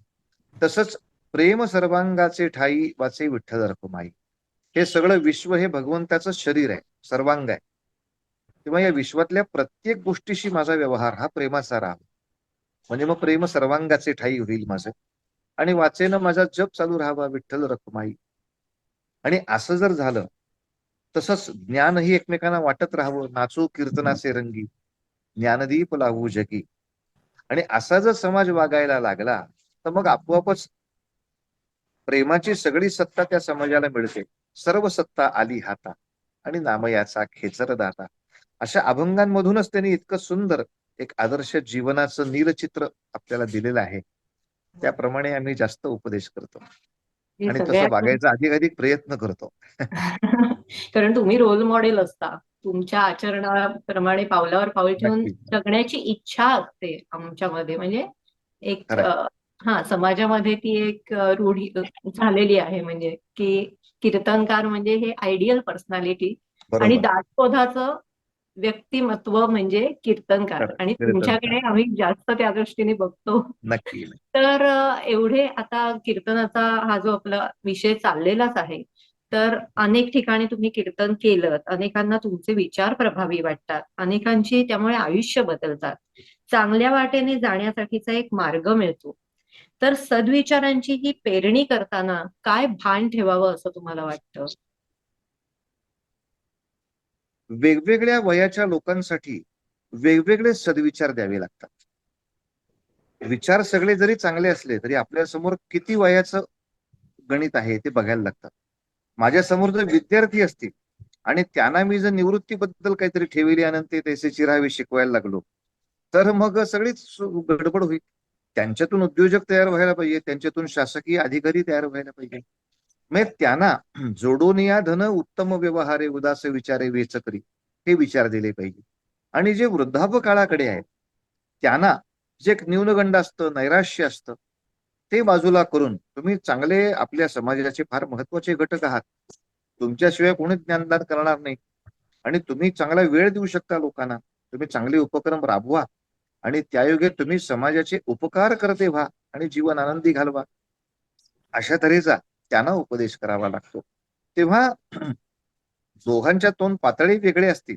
तसंच प्रेम सर्वांगाचे ठाई वाचे विठ्ठल रखुमाई. हे सगळं विश्व हे भगवंताचं शरीर आहे, सर्वांग आहे. तेव्हा या विश्वातल्या प्रत्येक गोष्टीशी माझा व्यवहार हा प्रेमाचा राहावा. म्हणजे मग प्रेम सर्वांगाचे ठाई होईल माझं. आणि वाचेनं माझा जप चालू राहावा विठ्ठल रखुमाई. आणि असं जर झालं, तसंच ज्ञानही एकमेकांना वाटत राहावं. नाचू कीर्तनाचे रंगी, ज्ञानदीप लावू जगी. आणि असा जर समाज वागायला लागला, तर मग आपोआपच प्रेमाची सगळी सत्ता त्या समाजाला मिळते. सर्व सत्ता आली हाता आणि नामयाचा खेचर दाता. अशा अभंगांमधूनच त्यांनी इतकं सुंदर एक आदर्श जीवनाचं नीलचित्र आपल्याला दिलेलं आहे. त्याप्रमाणे आम्ही जास्त उपदेश करतो हे आणि तसं सगळ्यात वागायचा अधिकाधिक प्रयत्न करतो. कारण तुम्ही रोल मॉडेल असता. तुमच्या आचरणाप्रमाणे पावलावर पाऊल ठेवून नक्की. जगण्याची इच्छा असते आमच्यामध्ये. म्हणजे एक खरंय. हा समाजामध्ये ती एक रूढी झालेली आहे. म्हणजे की कीर्तनकार म्हणजे हे आयडियल पर्सनॅलिटी आणि बरोबर. दासबोधाचं व्यक्तिमत्व म्हणजे कीर्तनकार. खरं. आणि कीर्तनकार. तुमच्याकडे आम्ही जास्त त्या दृष्टीने बघतो. नक्की. तर एवढे आता कीर्तनाचा हा जो आपला विषय चाललेलाच आहे. तर अनेक ठिकाणी तुम्ही कीर्तन केलं, अनेकांना तुमचे विचार प्रभावी वाटतात, अनेकांची त्यामुळे आयुष्य बदलतात, चांगल्या वाटेने जाण्यासाठीचा एक मार्ग मिळतो. तर सद्विचारांची ही पेरणी करताना काय भान ठेवावं असं तुम्हाला वाटतं? वेगवेगळ्या वयाच्या लोकांसाठी वेगवेगळे सद्विचार द्यावे लागतात. विचार सगळे जरी चांगले असले तरी आपल्या समोर किती वयाचं गणित आहे ते बघायला लागतात. माझ्या समोर जर विद्यार्थी असतील आणि त्यांना मी जर निवृत्तीबद्दल काहीतरी ठेवली आणि ते तैसे चिरावे शिकवायला लागलो, तर मग सगळीच गडबड होईल. त्यांच्यातून उद्योजक तयार व्हायला पाहिजे, त्यांच्यातून शासकीय अधिकारी तयार व्हायला पाहिजे. मग त्यांना जोडून या धन उत्तम व्यवहारे उदास विचारे वेचकरी हे विचार दिले पाहिजे. आणि जे वृद्धापकाळाकडे आहेत त्यांना जे एक न्यूनगंड असतं, नैराश्य असतं, ते बाजूला करून तुम्ही चांगले आपल्या समाजाचे फार महत्वाचे घटक आहात. तुमच्याशिवाय कोणी ज्ञानदान करणार नाही आणि तुम्ही चांगला वेळ देऊ शकता लोकांना. तुम्ही चांगले उपक्रम राबवा आणि त्यायोगे तुम्ही समाजाचे उपकार करते व्हा आणि जीवन आनंदी घालवा. अशा तऱ्हेचा त्यांना उपदेश करावा लागतो. तेव्हा दोघांच्या तोंड पातळी वेगळे असतील,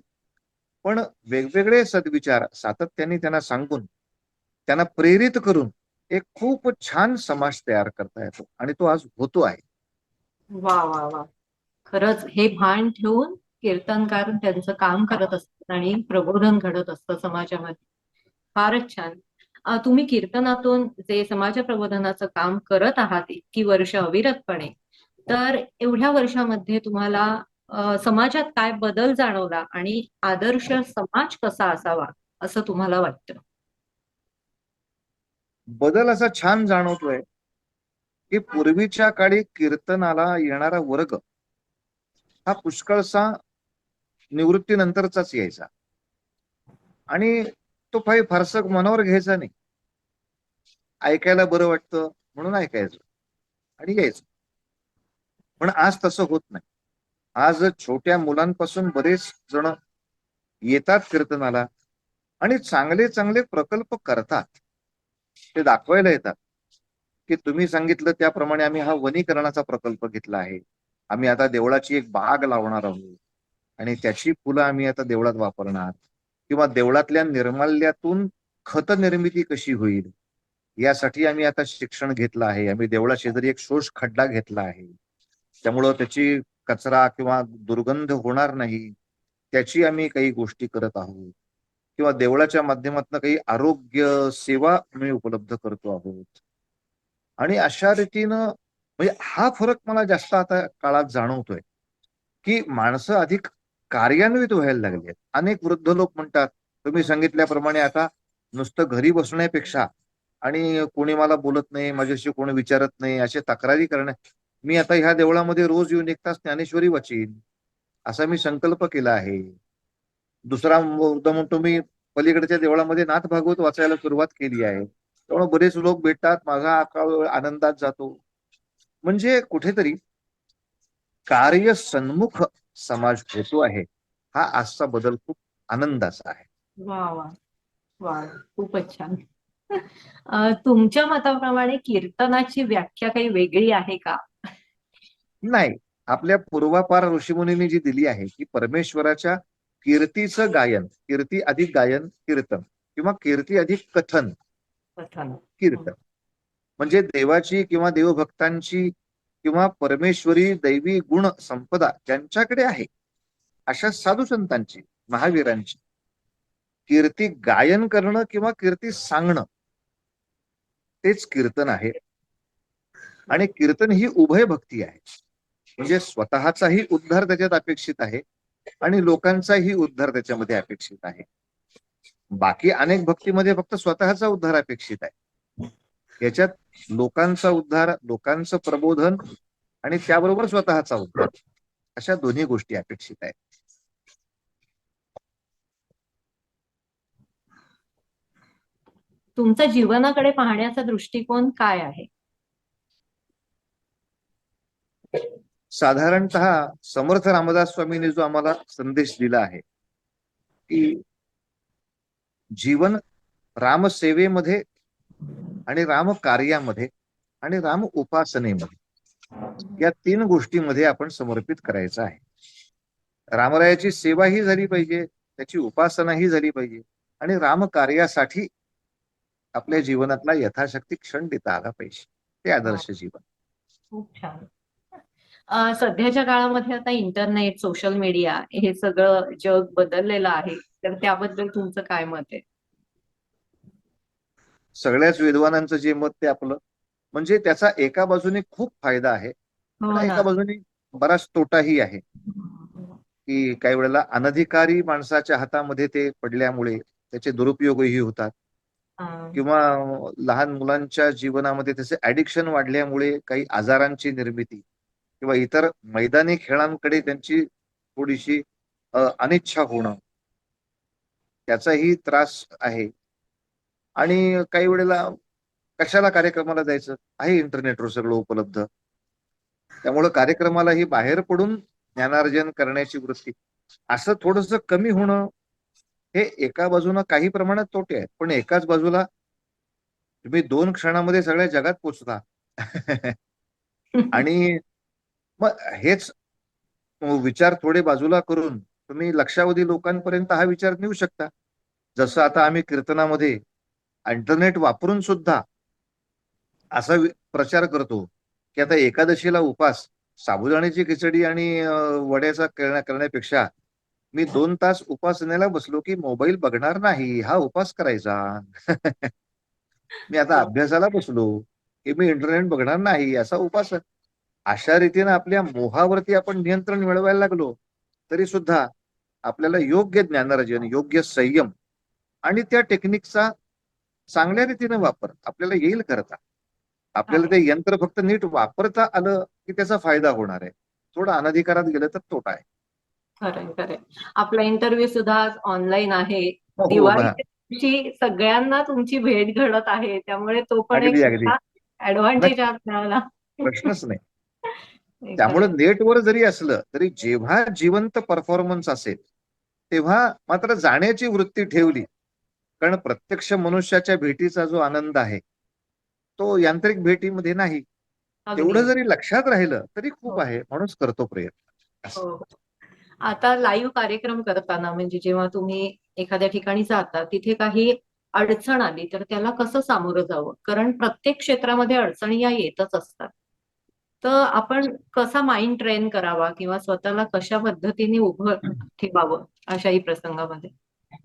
पण वेगवेगळे सद्विचार सातत्याने त्यांना सांगून त्यांना प्रेरित करून एक खूप छान समाज तयार करता येतो आणि तो आज होतो आहे. वा वा वा. खरंच हे भान ठेवून कीर्तनकार त्यांचं काम करत असतात आणि प्रबोधन घडत असतं समाजामध्ये. फारच छान. तुम्ही कीर्तनातून जे समाज प्रबोधनाचं काम करत आहात इतकी वर्ष अविरतपणे, तर एवढ्या वर्षामध्ये तुम्हाला समाजात काय बदल जाणवला आणि आदर्श समाज कसा असावा असं तुम्हाला वाटतं? बदल असा छान जाणवतोय की पूर्वीच्या काळी कीर्तनाला येणारा वर्ग हा पुष्कळसा निवृत्तीनंतरचाच यायचा आणि तो काही फारसं मनावर घ्यायचा नाही. ऐकायला बरं वाटतं म्हणून ऐकायचं आणि यायचं. पण आज तसं होत नाही. आज छोट्या मुलांपासून बरेच जण येतात कीर्तनाला आणि चांगले चांगले प्रकल्प करतात. ते दाखवायला येतात की तुम्ही सांगितलं त्याप्रमाणे आम्ही हा वनीकरणाचा प्रकल्प घेतला आहे. आम्ही आता देवळाची एक बाग लावणार आहोत आणि त्याची फुलं आम्ही आता देवळात वापरणार किंवा देवळातल्या निर्माल्यातून खत निर्मिती कशी होईल यासाठी आम्ही आता शिक्षण घेतलं आहे. आम्ही देवळा शेजारी एक शोष खड्डा घेतला आहे. त्यामुळं त्याची कचरा किंवा दुर्गंध होणार नाही त्याची आम्ही काही गोष्टी करत आहोत किंवा देवळाच्या माध्यमातून काही आरोग्य सेवा आम्ही उपलब्ध करतो आहोत. आणि अशा रीतीनं म्हणजे हा फरक मला जास्त आता काळात जाणवतोय की माणसं अधिक कार्यान्वित व्हायला लागली आहेत. अनेक वृद्ध लोक म्हणतात तुम्ही सांगितल्याप्रमाणे आता नुसतं घरी बसण्यापेक्षा आणि कोणी मला बोलत नाही, माझ्याशी कोणी विचारत नाही, अशा तक्रारी करण्या मी आता ह्या देवळामध्ये रोज येऊन एक तास ज्ञानेश्वरी वाचीन असा मी संकल्प केला आहे. दुसरा मुद्दा म्हणतो मी पलीकडच्या देवळामध्ये नाथ भागवत वाचायला सुरुवात केली आहे. त्यामुळे बरेच लोक भेटतात, माझा वेळ आनंदात जातो. म्हणजे कुठेतरी कार्य सन्मुख समाज होतो आहे. हा आजचा बदल खूप आनंदाचा आहे. वा वा वा. खूपच छान. तुमच्या मताप्रमाणे कीर्तनाची व्याख्या काही वेगळी आहे का? नाही, आपल्या पूर्वापार ऋषीमुनींनी जी दिली आहे की परमेश्वराच्या कीर्तीचं गायन, कीर्ती अधिक गायन कीर्तन किंवा कीर्ती अधिक कथन कथन. कीर्तन, म्हणजे देवाची किंवा देवभक्तांची किंवा परमेश्वरी दैवी गुण संपदा ज्यांच्याकडे आहे अशा साधू संतांची, महावीरांची कीर्ती गायन करणं किंवा कीर्ती सांगणं तेच कीर्तन आहे. आणि कीर्तन ही उभय भक्ती आहे, म्हणजे स्वतःचाही उद्धार त्याच्यात अपेक्षित आहे आणि लोकांचाही उद्धार त्याच्यामध्ये अपेक्षित आहे. बाकी अनेक भक्तीमध्ये फक्त स्वतःचा उद्धार अपेक्षित आहे. याच्यात लोकांचा उद्धार, लोकांचं प्रबोधन आणि त्याबरोबर स्वतःचा उद्धार अशा दोन्ही गोष्टी अपेक्षित आहेत. तुमचा जीवनाकडे पाहण्याचा दृष्टिकोन काय आहे? साधारणतः समर्थ रामदास स्वामींनी जो आम्हाला संदेश दिला आहे की जीवन रामसेवेमध्ये आणि राम कार्यामध्ये आणि राम उपासनेमध्ये या 3 गोष्टींमध्ये आपण समर्पित करायचं आहे. रामरायाची सेवाही झाली पाहिजे, त्याची उपासनाही झाली पाहिजे आणि राम कार्यासाठी आपल्या जीवनातला यथाशक्ती क्षण देता आला पाहिजे. ते आदर्श जीवन. खूप छान. सध्याच्या काळामध्ये आता इंटरनेट, सोशल मीडिया हे सगळं जग बदललेलं आहे, तर त्याबद्दल तुमचं काय मत आहे? सगळ्याच विद्वानांचं जे मत ते आपलं, म्हणजे त्याचा एका बाजूने खूप फायदा आहे हो पण ना. एका बाजूने बराच तोटाही आहे की काही वेळेला अनधिकारी माणसाच्या हातामध्ये ते पडल्यामुळे त्याचे दुरुपयोगही होतात हा. किंवा लहान मुलांच्या जीवनामध्ये त्याचे ऍडिक्शन वाढल्यामुळे काही आजारांची निर्मिती किंवा इतर मैदानी खेळांकडे त्यांची थोडीशी अनिच्छा होणं त्याचाही त्रास आहे. आणि काही वेळेला कशाला कार्यक्रमाला जायचं आहे, इंटरनेटवर सगळं उपलब्ध, त्यामुळे कार्यक्रमालाही बाहेर पडून ज्ञानार्जन करण्याची वृत्ती असं थोडंसं कमी होणं हे एका बाजूला काही प्रमाणात तोटे आहेत, पण एकाच बाजूला तुम्ही 2 क्षणामध्ये सगळ्या जगात पोचता आणि मग हेच विचार थोडे बाजूला करून तुम्ही लक्षावधी लोकांपर्यंत हा विचार नेऊ शकता. जसं आता आम्ही कीर्तनामध्ये इंटरनेट वापरून सुद्धा असा प्रचार करतो की आता एकादशीला उपास साबुदाण्याची खिचडी आणि वड्याचा करण्यापेक्षा मी 2 तास उपासनेला बसलो की मोबाईल बघणार नाही, हा उपास करायचा. मी आता हो. अभ्यासाला बसलो की मी इंटरनेट बघणार नाही, असा उपास. अशा रीतीने आपल्या मोहावरती आपण नियंत्रण मिळवायला लागलो तरी सुद्धा आपल्याला योग्य ज्ञानार्जन, योग्य संयम आणि त्या टेक्निकचा चांगल्या रीतीने वापर आपल्याला येईल करता. आपल्याला आहे. ते यंत्र फक्त नीट वापरता आलं की त्याचा फायदा होणार आहे. थोडं अनधिकारात गेलं तर तोटा आहे. खरंय खरंय. आपला इंटरव्ह्यू सुद्धा ऑनलाईन आहे. हो ना. दिवाळीच्या दिवशी सगळ्यांना तुमची भेट घडत आहे, त्यामुळे तो पण एक अगदी अगदी मोठा ऍडव्हान्टेज नक्की, आपल्याला. प्रश्नच नाही. हे त्यामुळे खरंय. नेटवर जरी असलं तरी जेव्हा जिवंत परफॉर्मन्स असेल तेव्हा मात्र जाण्याची वृत्ती ठेवली, कारण प्रत्यक्ष मनुष्याच्या भेटीचा जो आनंद आहे तो यांत्रिक भेटीमध्ये नाही. अगदी तेवढं अगदी. जरी लक्षात राहिलं तरी खूप हो आहे, म्हणूनच करतो प्रयत्न असं. हो. आता लाईव्ह कार्यक्रम करताना म्हणजे जेव्हा तुम्ही एखाद्या ठिकाणी जाता तिथे काही अडचण आली तर त्याला कसं सामोरं जावं? कारण प्रत्येक क्षेत्रामध्ये अडचणी या येतच असतात. तर आपण कसा माइंड ट्रेन करावा किंवा स्वतःला कशा पद्धतीने उभं ठेवावं अशाही प्रसंगामध्ये?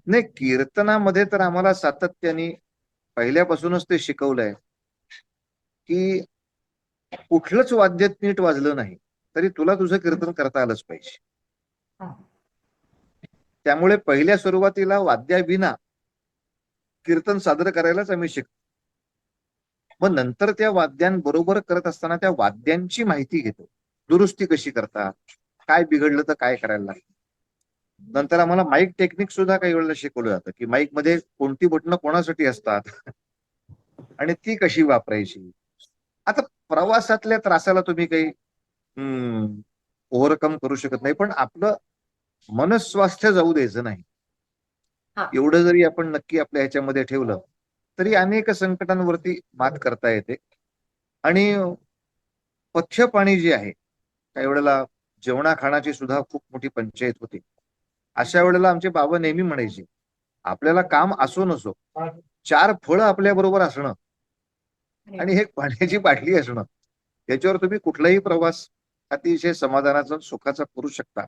नाही, कीर्तनामध्ये तर आम्हाला सातत्याने पहिल्यापासूनच ते शिकवलंय की कुठलंच वाद्य नीट वाजलं नाही तरी तुला तुझं कीर्तन करता आलंच पाहिजे. हा. त्यामुळे पहिल्या सुरुवातीला वाद्याविना कीर्तन सादर करायलाच आम्ही शिकतो. मग नंतर त्या वाद्यांबरोबर करत असताना त्या वाद्यांची माहिती घेतो, दुरुस्ती कशी करतात, काय बिघडलं तर काय करायला लागतं. नंतर आम्हाला माईक टेक्निक सुद्धा काही वेळेला शिकवलं जातं की माईक मध्ये कोणती बटणं कोणासाठी असतात आणि ती कशी वापरायची. आता प्रवासातल्या त्रासाला तुम्ही काही ओव्हरकम करू शकत नाही, पण आपलं मनस्वास्थ्य जाऊ द्यायचं नाही. हा. एवढं जरी आपण नक्की आपल्या ह्याच्यामध्ये ठेवलं तरी अनेक संकटांवरती मात करता येते. आणि पथ्य पाणी जे आहे काही वेळेला जेवणा खाण्याची सुद्धा खूप मोठी पंचायत होती. अशा वेळेला आमचे बाबा नेहमी म्हणायचे, आपल्याला काम असो नसो, 4 फळं आपल्या बरोबर असणं आणि एक पाण्याची बाटली असणं, याच्यावर तुम्ही कुठलाही प्रवास अतिशय समाधानाचा सुखाचा करू शकता.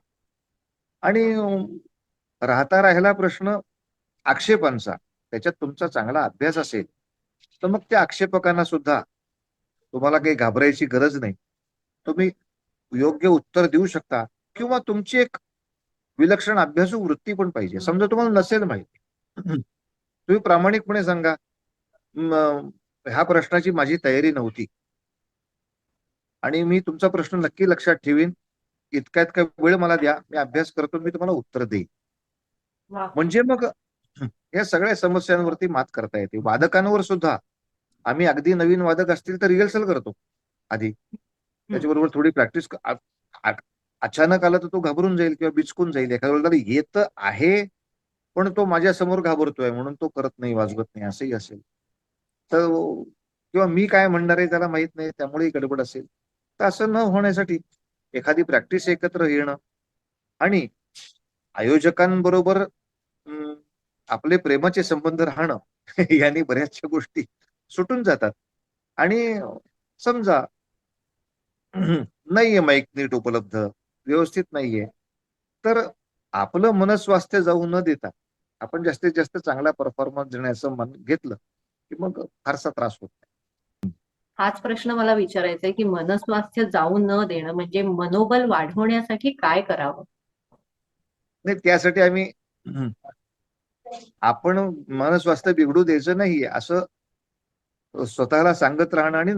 आणि राहिला प्रश्न आक्षेपांचा, त्याच्यात तुमचा चांगला अभ्यास असेल तर मग त्या आक्षेपकांना सुद्धा तुम्हाला काही घाबरायची गरज नाही. तुम्ही योग्य उत्तर देऊ शकता किंवा तुमची एक विलक्षण अभ्यासू वृत्ती पण पाहिजे. समजा तुम्हाला नसेल माहिती, तुम्ही प्रामाणिकपणे सांगा, "म, ह्या प्रश्नाची माझी तयारी नव्हती आणि मी तुमचा प्रश्न नक्की लक्षात ठेवीन. इतका इतका वेळ मला द्या, मी अभ्यास करतो, मी तुम्हाला उत्तर देईन." वा. म्हणजे मग या सगळ्या समस्यांवरती मात करता येते. वादकांवर सुद्धा आम्ही अगदी नवीन वादक असतील तर रिहर्सल करतो आधी. त्याच्याबरोबर थोडी प्रॅक्टिस अचानक आलं तर तो घाबरून जाईल किंवा बिचकून जाईल. एखाद्या वेळेला त्याला येत आहे, पण तो माझ्या समोर घाबरतोय म्हणून तो करत नाही, वाजवत नाही, असंही असेल. तर किंवा मी काय म्हणणार आहे त्याला माहित नाही, त्यामुळेही गडबड असेल. तर असं न होण्यासाठी एखादी प्रॅक्टिस एकत्र येणं आणि आयोजकांबरोबर आपले प्रेमाचे संबंध राहणं यांनी बऱ्याचशा गोष्टी सुटून जातात. आणि समजा नाहीये माईक नीट उपलब्ध, व्यवस्थित नाहीये, तर आपलं मनस्वास्थ्य जाऊ न देता आपण जास्तीत जास्त चांगला परफॉर्मन्स देण्याचं मन घेतलं की मग फारसा त्रास होत नाही. हाच प्रश्न मला विचारायचा आहे की मनस्वास्थ्य जाऊ न देणं म्हणजे मनोबल वाढवण्यासाठी काय करावं? नाही, त्यासाठी आम्ही आपण मनस्वास्थ्य बिघडू द्यायचं नाहीये असं स्वतःला सांगत राहणं आणि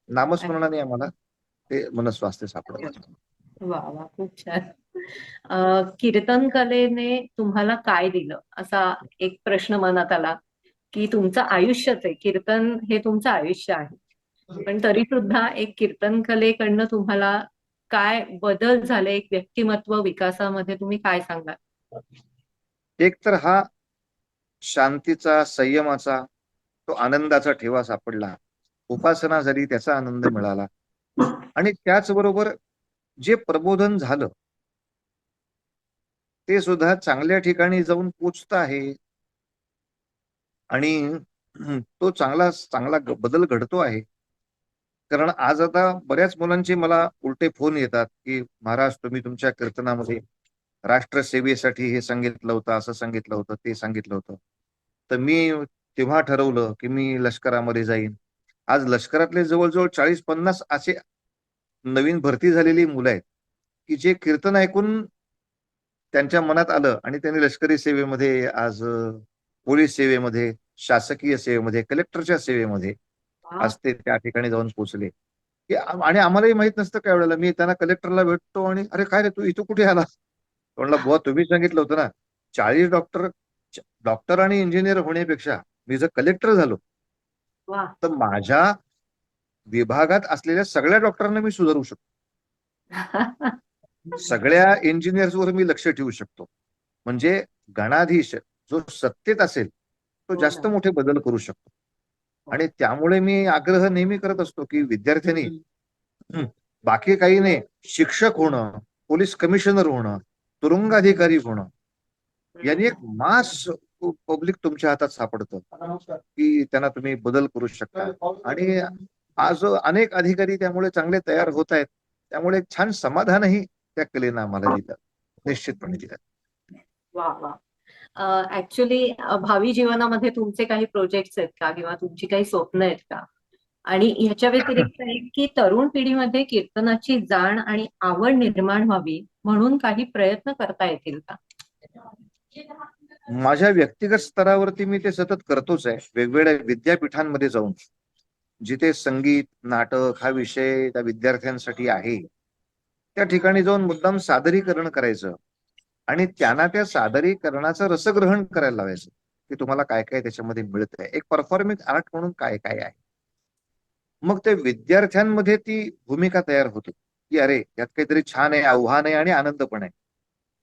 नामस्मरणाने आम्हाला ते मनस्वास्थ्य सापडलं. वा वा, खूप छान. कीर्तन कलेने तुम्हाला काय दिलं असा एक प्रश्न मनात आला की तुमचं आयुष्यच आहे, कीर्तन हे तुमचं आयुष्य आहे, पण तरी सुद्धा एक कीर्तन कलेकडनं तुम्हाला काय बदल झाले, एक व्यक्तिमत्व विकासामध्ये तुम्ही काय सांगाल? एक तर हा शांतीचा, संयमाचा, तो आनंदाचा ठेवा सापडला. उपासना झाली, त्याचा आनंद मिळाला. आणि त्याचबरोबर जे प्रबोधन झालं ते सुद्धा चांगल्या ठिकाणी जाऊन पोचत आहे आणि तो चांगला चांगला बदल घडतो आहे. कारण आज आता बऱ्याच मुलांचे मला उलटे फोन येतात की महाराज, तुम्ही तुमच्या कीर्तनामध्ये राष्ट्रसेवेसाठी हे सांगितलं होतं, असं सांगितलं होतं, ते सांगितलं होतं. तर मी तेव्हा ठरवलं की मी लष्करामध्ये जाईन. आज लष्करातले जवळजवळ 40-50 असे नवीन भरती झालेली मुलं आहेत की जे कीर्तन ऐकून त्यांच्या मनात आलं आणि त्यांनी लष्करी सेवेमध्ये आज पोलीस सेवेमध्ये, शासकीय सेवेमध्ये, कलेक्टरच्या सेवेमध्ये वा. आज ते त्या ठिकाणी जाऊन पोहोचले. की आणि आम्हालाही माहित नसतं काही वेळेला. मी त्यांना कलेक्टरला भेटतो आणि "अरे काय रे, तू इथं कुठे आला?" म्हणलं, "बुवा, तुम्ही सांगितलं होतं ना, 40 डॉक्टर डॉक्टर आणि इंजिनियर होण्यापेक्षा मी जर कलेक्टर झालो वा. तर माझ्या विभागात असलेल्या सगळ्या डॉक्टरांना मी सुधारू शकतो. सगळ्या इंजिनियर्सवर मी लक्ष ठेवू शकतो. म्हणजे गणाधीश जो सत्तेत असेल तो हो जास्त ना. मोठे बदल करू शकतो. आणि त्यामुळे मी आग्रह नेहमी करत असतो की विद्यार्थ्यांनी बाकी काही नाही, शिक्षक होणं, पोलीस कमिशनर होणं, तुरुंगाधिकारी होणं, यांनी एक मास पब्लिक तुमच्या हातात सापडतं की त्यांना तुम्ही बदल करू शकता. आणि आज अनेक अधिकारी त्यामुळे चांगले तयार होत आहेत. त्यामुळे एक छान समाधानही त्या कलेनं आम्हाला दिलं, निश्चितपणे दिलं. वा वा. ऍक्च्युली भावी जीवनामध्ये तुमचे काही प्रोजेक्ट्स आहेत का किंवा तुमची काही स्वप्न आहेत का? आणि ह्याच्या व्यतिरिक्त एक की तरुण पिढीमध्ये कीर्तनाची जाण आणि आवड निर्माण व्हावी म्हणून काही प्रयत्न करता येतील का? माझ्या व्यक्तिगत स्तरावरती मी ते सतत करतोच आहे. वेगवेगळ्या विद्यापीठांमध्ये जाऊन जिथे संगीत, नाटक हा विषय त्या विद्यार्थ्यांसाठी आहे, त्या ठिकाणी जाऊन मुद्दाम सादरीकरण करायचं आणि त्यांना त्या सादरीकरणाचं रसग्रहण करायला लावायचं की तुम्हाला काय काय त्याच्यामध्ये मिळत आहे, एक परफॉर्मिंग आर्ट म्हणून काय काय आहे. मग त्या विद्यार्थ्यांमध्ये ती भूमिका तयार होते की अरे, यात काहीतरी छान आहे, आव्हान आहे आणि आनंद पण आहे.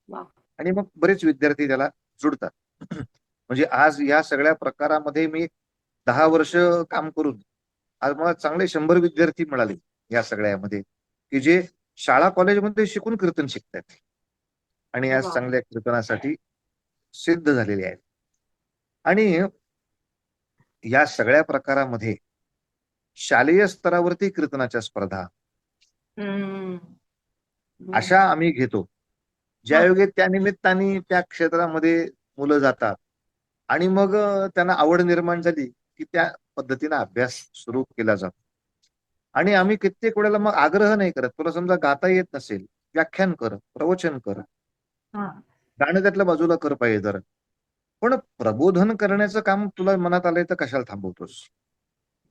वा. आणि मग बरेच विद्यार्थी त्याला जुडतात. म्हणजे आज या सगळ्या प्रकारामध्ये मी 10 वर्ष काम करून आज मला चांगले 100 विद्यार्थी मिळाले या सगळ्यामध्ये की जे शाळा कॉलेजमध्ये शिकून कीर्तन शिकतायत आणि आज वा. चांगल्या कीर्तनासाठी सिद्ध झालेले आहेत. आणि या सगळ्या प्रकारामध्ये शालेय स्तरावरती कीर्तनाच्या स्पर्धा हम्म. अशा आम्ही घेतो. ज्यायोगे त्या निमित्ताने त्या क्षेत्रामध्ये मुलं जातात आणि मग त्यांना आवड निर्माण झाली की त्या पद्धतीने अभ्यास सुरू केला जातो. आणि आम्ही कित्येक वेळेला मग आग्रह नाही करत. तुला समजा गाता येत नसेल, व्याख्यान कर, प्रवचन कर, हा. गाणं त्यातल्या बाजूला कर पाहिजे जर. पण प्रबोधन करण्याचं काम तुला मनात आलंय तर कशाला थांबवतोस?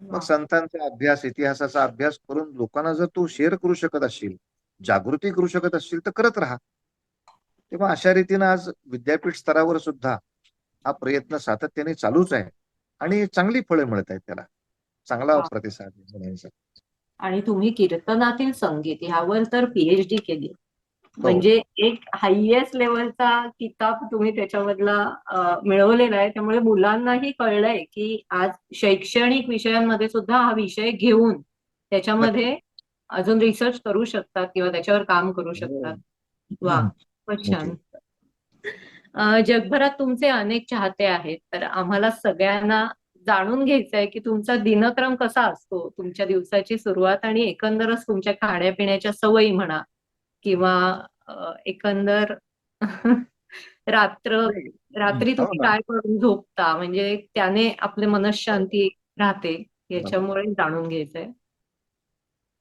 मग वा. संतांचा अभ्यास, इतिहासाचा अभ्यास करून लोकांना जर तू शेअर करू शकत असशील, जागृती करू शकत असशील तर करत राहा. तेव्हा अशा रीतीनं आज विद्यापीठ स्तरावर सुद्धा हा प्रयत्न सातत्याने चालूच आहे आणि चांगली फळं मिळत आहेत त्याला. चांगला वा. प्रतिसाद आहे म्हणायचा. आणि तुम्ही कीर्तनातील संगीत ह्यावर तर पीएचडी केली. हो. म्हणजे एक हायएस्ट लेवलचा किताब तुम्ही त्याच्यामधला मिळवलेला आहे. त्यामुळे मुलांनाही कळलंय की आज शैक्षणिक विषयांमध्ये सुद्धा हा विषय घेऊन नक्की. त्याच्यामध्ये अजून रिसर्च करू शकतात किंवा त्याच्यावर काम करू शकतात. वा, खूपच ओके. छान. जगभरात तुमचे अनेक चाहते आहेत, तर आम्हाला सगळ्यांना जाणून घ्यायचंय की तुमचा दिनक्रम कसा असतो, तुमच्या दिवसाची सुरुवात आणि एकंदरच तुमच्या खाण्यापिण्याच्या सवयी म्हणा किंवा एकंदर रात्र नाही. रात्री हो तुम्ही ना. काय करून झोपता, म्हणजे त्याने आपली मनःशांती राहते, याच्यामुळे जाणून घ्यायचंय.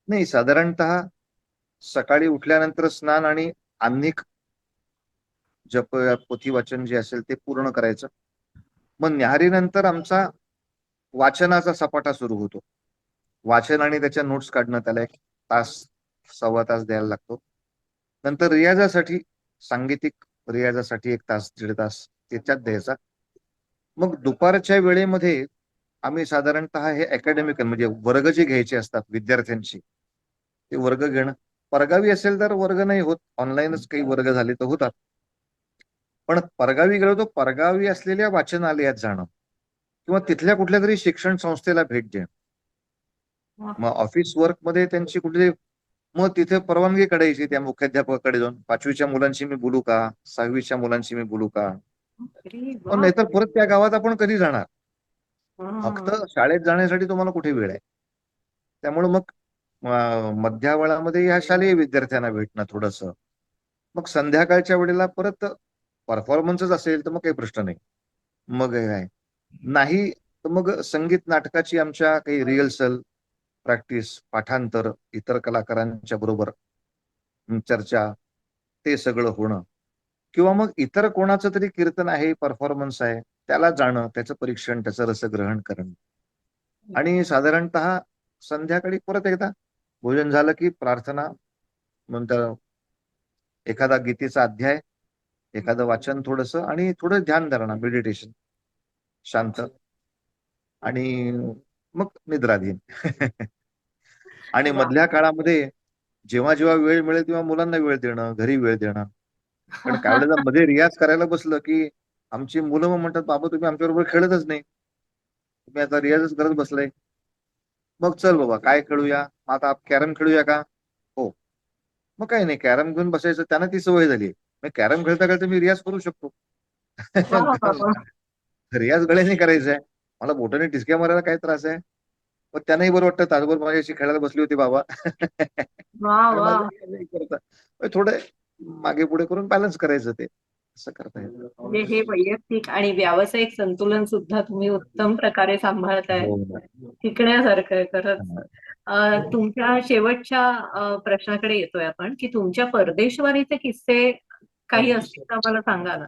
नाही, साधारणतः सकाळी उठल्यानंतर स्नान आणि आन्निक जप पोथी वाचन जे असेल ते पूर्ण करायचं. मग न्याहारीनंतर आमचा वाचनाचा सपाटा सुरू होतो. वाचन आणि त्याच्या नोट्स काढणं, त्याला 1 तास, सव्वा तास द्यायला लागतो. नंतर रियाजासाठी, सांगीतिक रियाजासाठी 1 तास, दीड तास त्याच्यात द्यायचा. मग दुपारच्या वेळेमध्ये आम्ही साधारणतः हे अकॅडमिक म्हणजे वर्ग जे घ्यायचे असतात विद्यार्थ्यांची, ते वर्ग घेणं. परगावी असेल तर वर्ग नाही होत. ऑनलाईनच काही वर्ग झाले तर होतात. पण परगावी गेलो तर परगावी असलेल्या वाचनालयात जाणं किंवा तिथल्या कुठल्यातरी शिक्षण संस्थेला भेट देणं. मग ऑफिस वर्कमध्ये त्यांची कुठली मग तिथे परवानगी काढायची त्या मुख्याध्यापकाकडे जाऊन, 5वीच्या मुलांशी मी बोलू का? 6वीच्या मुलांशी मी बोलू का? अरे पण वा. नाहीतर परत त्या गावात आपण कधी जाणार? फक्त हा. शाळेत जाण्यासाठी तुम्हाला कुठे वेळ आहे? त्यामुळे मग मध्यावळामध्ये ह्या शालेय विद्यार्थ्यांना भेटणं थोडंसं. मग संध्याकाळच्या वेळेला परत परफॉर्मन्सच असेल तर मग काही प्रश्न नाही. मग हे आहे. नाही तर मग संगीत नाटकाची आमच्या काही रिहर्सल, प्रॅक्टिस, पाठांतर, इतर कलाकारांच्या बरोबर चर्चा, ते सगळं होणं किंवा मग इतर कोणाचं तरी कीर्तन आहे, परफॉर्मन्स आहे, त्याला जाणं, त्याचं परीक्षण, त्याचं रसग्रहण करणं. आणि साधारणतः संध्याकाळी परत एकदा भोजन झालं की प्रार्थना, नंतर एखादा गीतेचा अध्याय, एखादं वाचन थोडंसं आणि थोडं ध्यानधारणा, मेडिटेशन, शांत आणि मग निद्राधीन. आणि वा. मधल्या काळामध्ये जेव्हा जेव्हा वेळ मिळेल तेव्हा मुलांना वेळ देणं, घरी वेळ देणं. कारण काही वेळेला मध्ये रियाज करायला बसलं की आमची मुलं मग म्हणतात, "बाबा तुम्ही आमच्याबरोबर खेळतच नाही. तुम्ही आता रियाजच करत बसलाय." मग चल बाबा काय खेळूया? मग आता कॅरम खेळूया का? हो. मग काही नाही कॅरम घेऊन बसायचं. त्यांना ती सवय झाली. मग कॅरम खेळता खेळता मी रियाज करू शकतो. वा, वा, वा. रियाज गळ्याने करायचा आहे. मला बोटाने ठिसक्या मारायला काय त्रास आहे? मग त्यांनाही बरं वाटतं तासभर माझ्याशी खेळायला बसली होती बाबा. वा, आणि वा. माझं नाही करता. मग थोडं मागे पुढे करून बॅलन्स करायचं ते. असं करता येतं. म्हणजे हे वैयक्तिक आणि व्यावसायिक संतुलन सुद्धा तुम्ही उत्तम प्रकारे सांभाळताय. हो ना. शिकण्यासारखं आहे खरंच. हां. तुमच्या शेवटच्या प्रश्नाकडे येतोय आपण, की तुमच्या परदेशवारीचे किस्से काही असतील तर आम्हाला सांगा ना.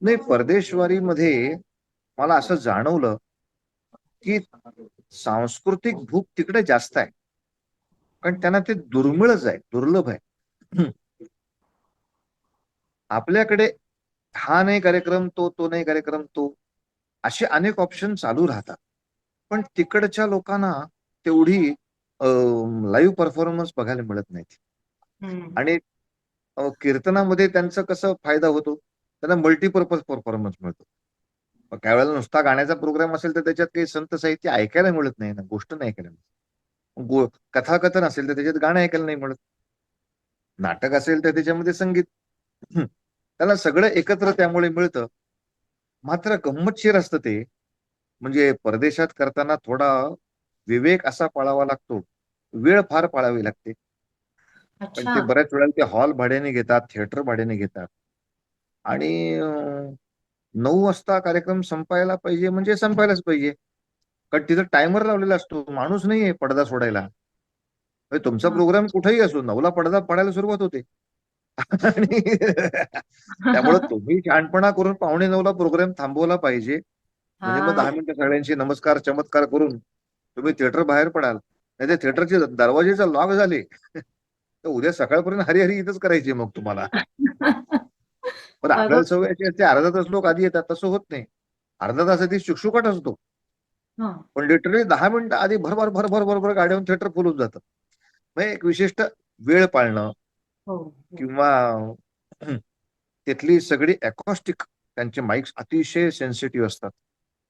नाही परदेशवारीमध्ये मला असं जाणवलं, की सांस्कृतिक भूक तिकडे जास्त आहे. कारण त्यांना ते दुर्मिळच आहे, दुर्लभ आहे. आपल्याकडे हा नाही कार्यक्रम, तो नाही कार्यक्रम, तो. असे अनेक ऑप्शन चालू राहतात. पण तिकडच्या लोकांना तेवढी लाईव्ह परफॉर्मन्स बघायला मिळत नाहीत. हम्म. आणि कीर्तनामध्ये त्यांचा कसा फायदा होतो, त्यांना मल्टीपर्पज परफॉर्मन्स मिळतो. मग काही वेळेला नुसता गाण्याचा प्रोग्राम असेल तर त्याच्यात काही संत साहित्य ऐकायला मिळत नाही ना, गोष्ट नाही ऐकायला मिळत. कथाकथन असेल तर त्याच्यात गाणं ऐकायला नाही मिळत. नाटक असेल तर त्याच्यामध्ये संगीत. त्याला सगळं एकत्र त्यामुळे मिळतं. मात्र गंमतशीर असतं ते. म्हणजे परदेशात करताना थोडा विवेक असा पाळावा लागतो. वेळ फार पाळावी लागते. पण अच्छा. ते बऱ्याच वेळेला ते हॉल भाड्याने घेतात, थिएटर भाड्याने घेतात आणि 9 वाजता कार्यक्रम संपायला पाहिजे म्हणजे संपायलाच पाहिजे. कारण तिथं टायमर लावलेला असतो. माणूस नाहीये पडदा सोडायला. म्हणजे तुमचा हा. प्रोग्राम कुठेही असो 9ला पडदा पडायला सुरुवात होते. आणि त्यामुळे तुम्ही शहाणपणा करून पावणे 9ला प्रोग्राम थांबवला पाहिजे. म्हणजे मग 10 मिनिटं सगळ्यांशी नमस्कार चमत्कार करून तुम्ही थिएटर बाहेर पडाल. नाही ते थिएटरचे दरवाजेचा लॉक झाले तर उद्या सकाळपर्यंत हरी इथंच करायची मग तुम्हाला. पण आपल्याला बरोबर. सवय अशी असते अर्धा तास लोक आधी येतात, तसं होत नाही. अर्धा तास आधी शुकशुकाट असतो. हा. पण लिटरली 10 मिनिटं आधी भरभर भरभर भरभर गाड्यावरून थिएटर फुल होऊन जातं. मग एक विशिष्ट वेळ पाळणं हो हो. किंवा तिथली सगळी अकॉस्टिक त्यांचे माईक्स अतिशय सेन्सिटिव्ह असतात.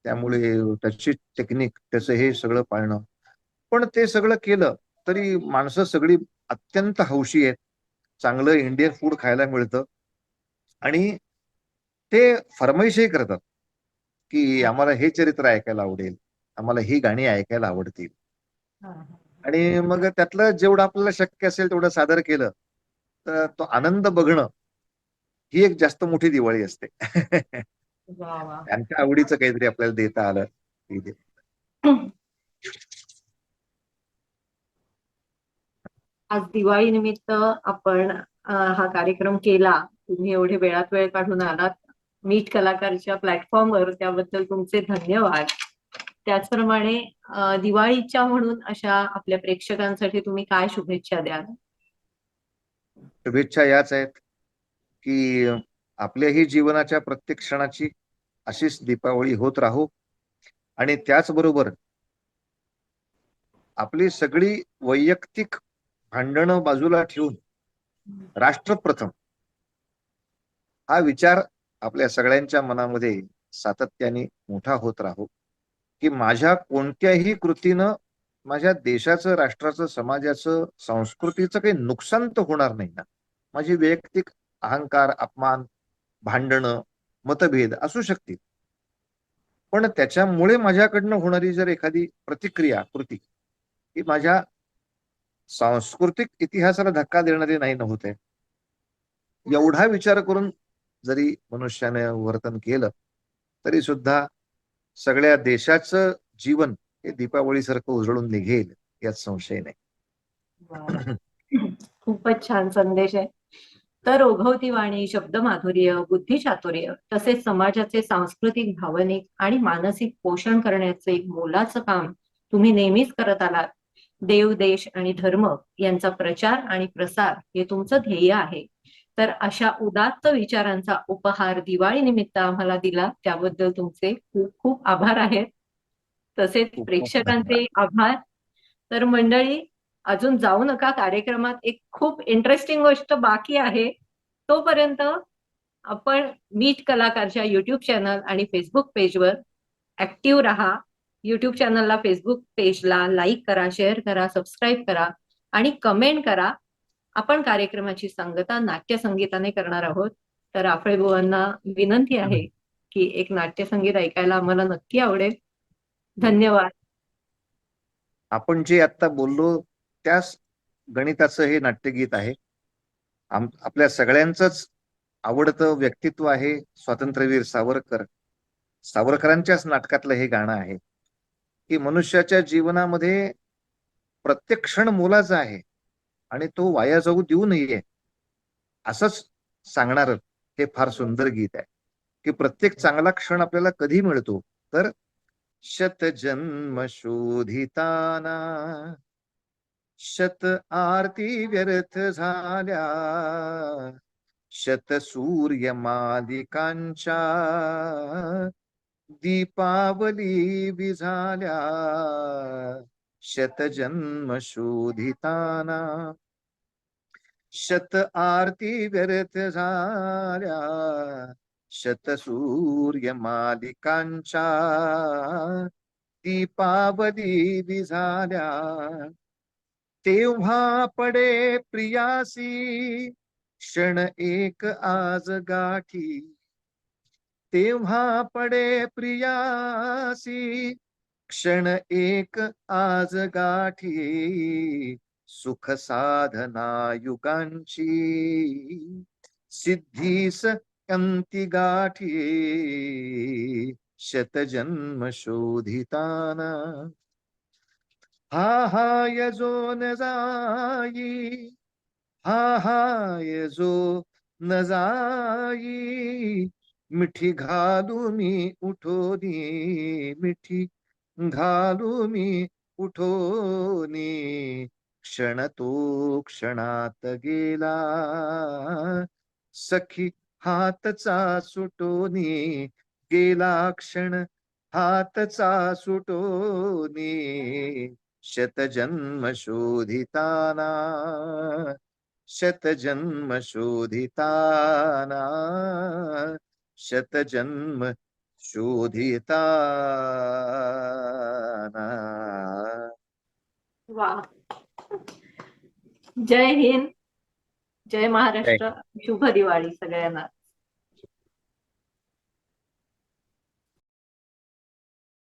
त्यामुळे त्याची टेक्निक त्याचं हे सगळं पाळणं. पण ते सगळं केलं तरी माणसं सगळी अत्यंत हौशी आहेत. चांगलं इंडियन फूड खायला मिळतं आणि ते फर्माईशही करतात, की हा, आम्हाला हे चरित्र ऐकायला आवडेल, आम्हाला ही गाणी ऐकायला आवडतील. हा. आणि मग त्यातलं जेवढं आपल्याला शक्य असेल तेवढं सादर केलं, तर तो आनंद बघणं ही एक जास्त मोठी दिवाळी असते. वा वा. त्यांच्या आवडीचं काहीतरी आपल्याला देता आलं. ठीक आहे. आज दिवाळी निमित्त आपण हा कार्यक्रम केला. तुम्ही एवढे वेळात वेळ काढून आलात मीट कलाकारच्या प्लॅटफॉर्मवर, त्याबद्दल तुमचे धन्यवाद. त्याचप्रमाणे दिवाळीच्या म्हणून अशा आपल्या प्रेक्षकांसाठी तुम्ही काय शुभेच्छा द्याल? शुभेच्छा याच आहेत, की आपल्याही जीवनाच्या प्रत्येक क्षणाची अशीच दीपावली होत राहो आणि त्याचबरोबर आपली सगळी वैयक्तिक भांडणं बाजूला ठेवून राष्ट्रप्रथम हा विचार आपल्या सगळ्यांच्या मनामध्ये सातत्याने मोठा होत राहो, की माझ्या कोणत्याही कृतीनं माझ्या देशाचं, राष्ट्राचं, समाजाचं, संस्कृतीचं काही नुकसान तर होणार नाही ना. माझी वैयक्तिक अहंकार, अपमान, भांडणं, मतभेद असू शकतील. पण त्याच्यामुळे माझ्याकडनं होणारी जर एखादी प्रतिक्रिया, कृती ही माझ्या सांस्कृतिक इतिहासाला धक्का देणारी नाही नव्हते. एवढा विचार करून जरी मनुष्याने वर्तन केलं तरी सुद्धा सगळ्या देशाचं जीवन हे दीपावलीसारखं उजळून निघेल यात संशय नाही. वा वा. खूपच छान संदेश आहे. तर ओघवती वाणी, शब्दमाधुर्य, बुद्धिचातुर्य तसेच समाजाचे सांस्कृतिक, भावनिक आणि मानसिक पोषण करण्याचे एक मोलाचं काम तुम्ही नेहमीच करत आलात. देव, देश आणि धर्म यांचा प्रचार आणि प्रसार हे तुमचं ध्येय आहे. तर अशा उदात्त विचारांचा उपहार दिवाळी निमित्त आम्हाला दिला, त्याबद्दल तुमचे खूप खूप आभार आहेत. तसेच खूप खूप धन्यवाद. प्रेक्षकांचे आभार. तर मंडळी, अजून जाऊ नका, कार्यक्रमात एक खूप इंटरेस्टिंग गोष्ट बाकी आहे. तोपर्यंत आपण मीट कलाकारच्या युट्यूब चॅनल आणि फेसबुक पेजवर ऍक्टिव्ह राहा. युट्यूब चॅनलला, फेसबुक पेजला लाईक करा, शेअर करा, सबस्क्राईब करा आणि कमेंट करा. आपण कार्यक्रमाची सांगता नाट्यसंगीताने करणार आहोत. तर आपळे विनंती आहे की एक नाट्यसंगीत ऐकायला आम्हाला नक्की आवडेल. धन्यवाद. आपण जे आता बोललो त्याच गणिताचं हे नाट्यगीत आहे. आपल्या सगळ्यांचंच आवडतं व्यक्तित्व आहे स्वातंत्र्यवीर सावरकर. सावरकरांच्याच नाटकातलं हे गाणं आहे, की मनुष्याच्या जीवनामध्ये प्रत्येक क्षण मोलाचा आहे आणि तो वाया जाऊ देऊ नये असंच सांगणार हे फार सुंदर गीत आहे, की प्रत्येक चांगला क्षण आपल्याला कधी मिळतो तर शतजन्म शोधिताना शत आरती व्यर्थ झाल्या, शत सूर्य मालिकांच्या दीपावली विझाल्या, शतजन्म शोधिताना शत आरती व्यर्थ झाल्या, शत सूर्य मालिकांच्या दीपावली विझाल्या, तेव्हा पडे प्रियासी क्षण एक आज गाठी. तेव्हा पडे प्रियासी क्षण एक आज गाठी. सुख साधना युगांची सिद्धीस अंती गाठी. शतजन्म शोधिताना हा हा यजो न जाई. हा हा यजो न जाई. मिठी घालू मी उठोनी. मिठी घालू मी उठोनी. क्षण तो क्षणात गेला सखी हातचा सुटोनी. गेला क्षण हातचा सुटोनी. शतजन्म शोधिताना शतजन्म शोधिताना शतजन्म शोधिताना. वा. जय हिंद, जय जय महाराष्ट्र, शुभ दिवाळी सगळ्यांना.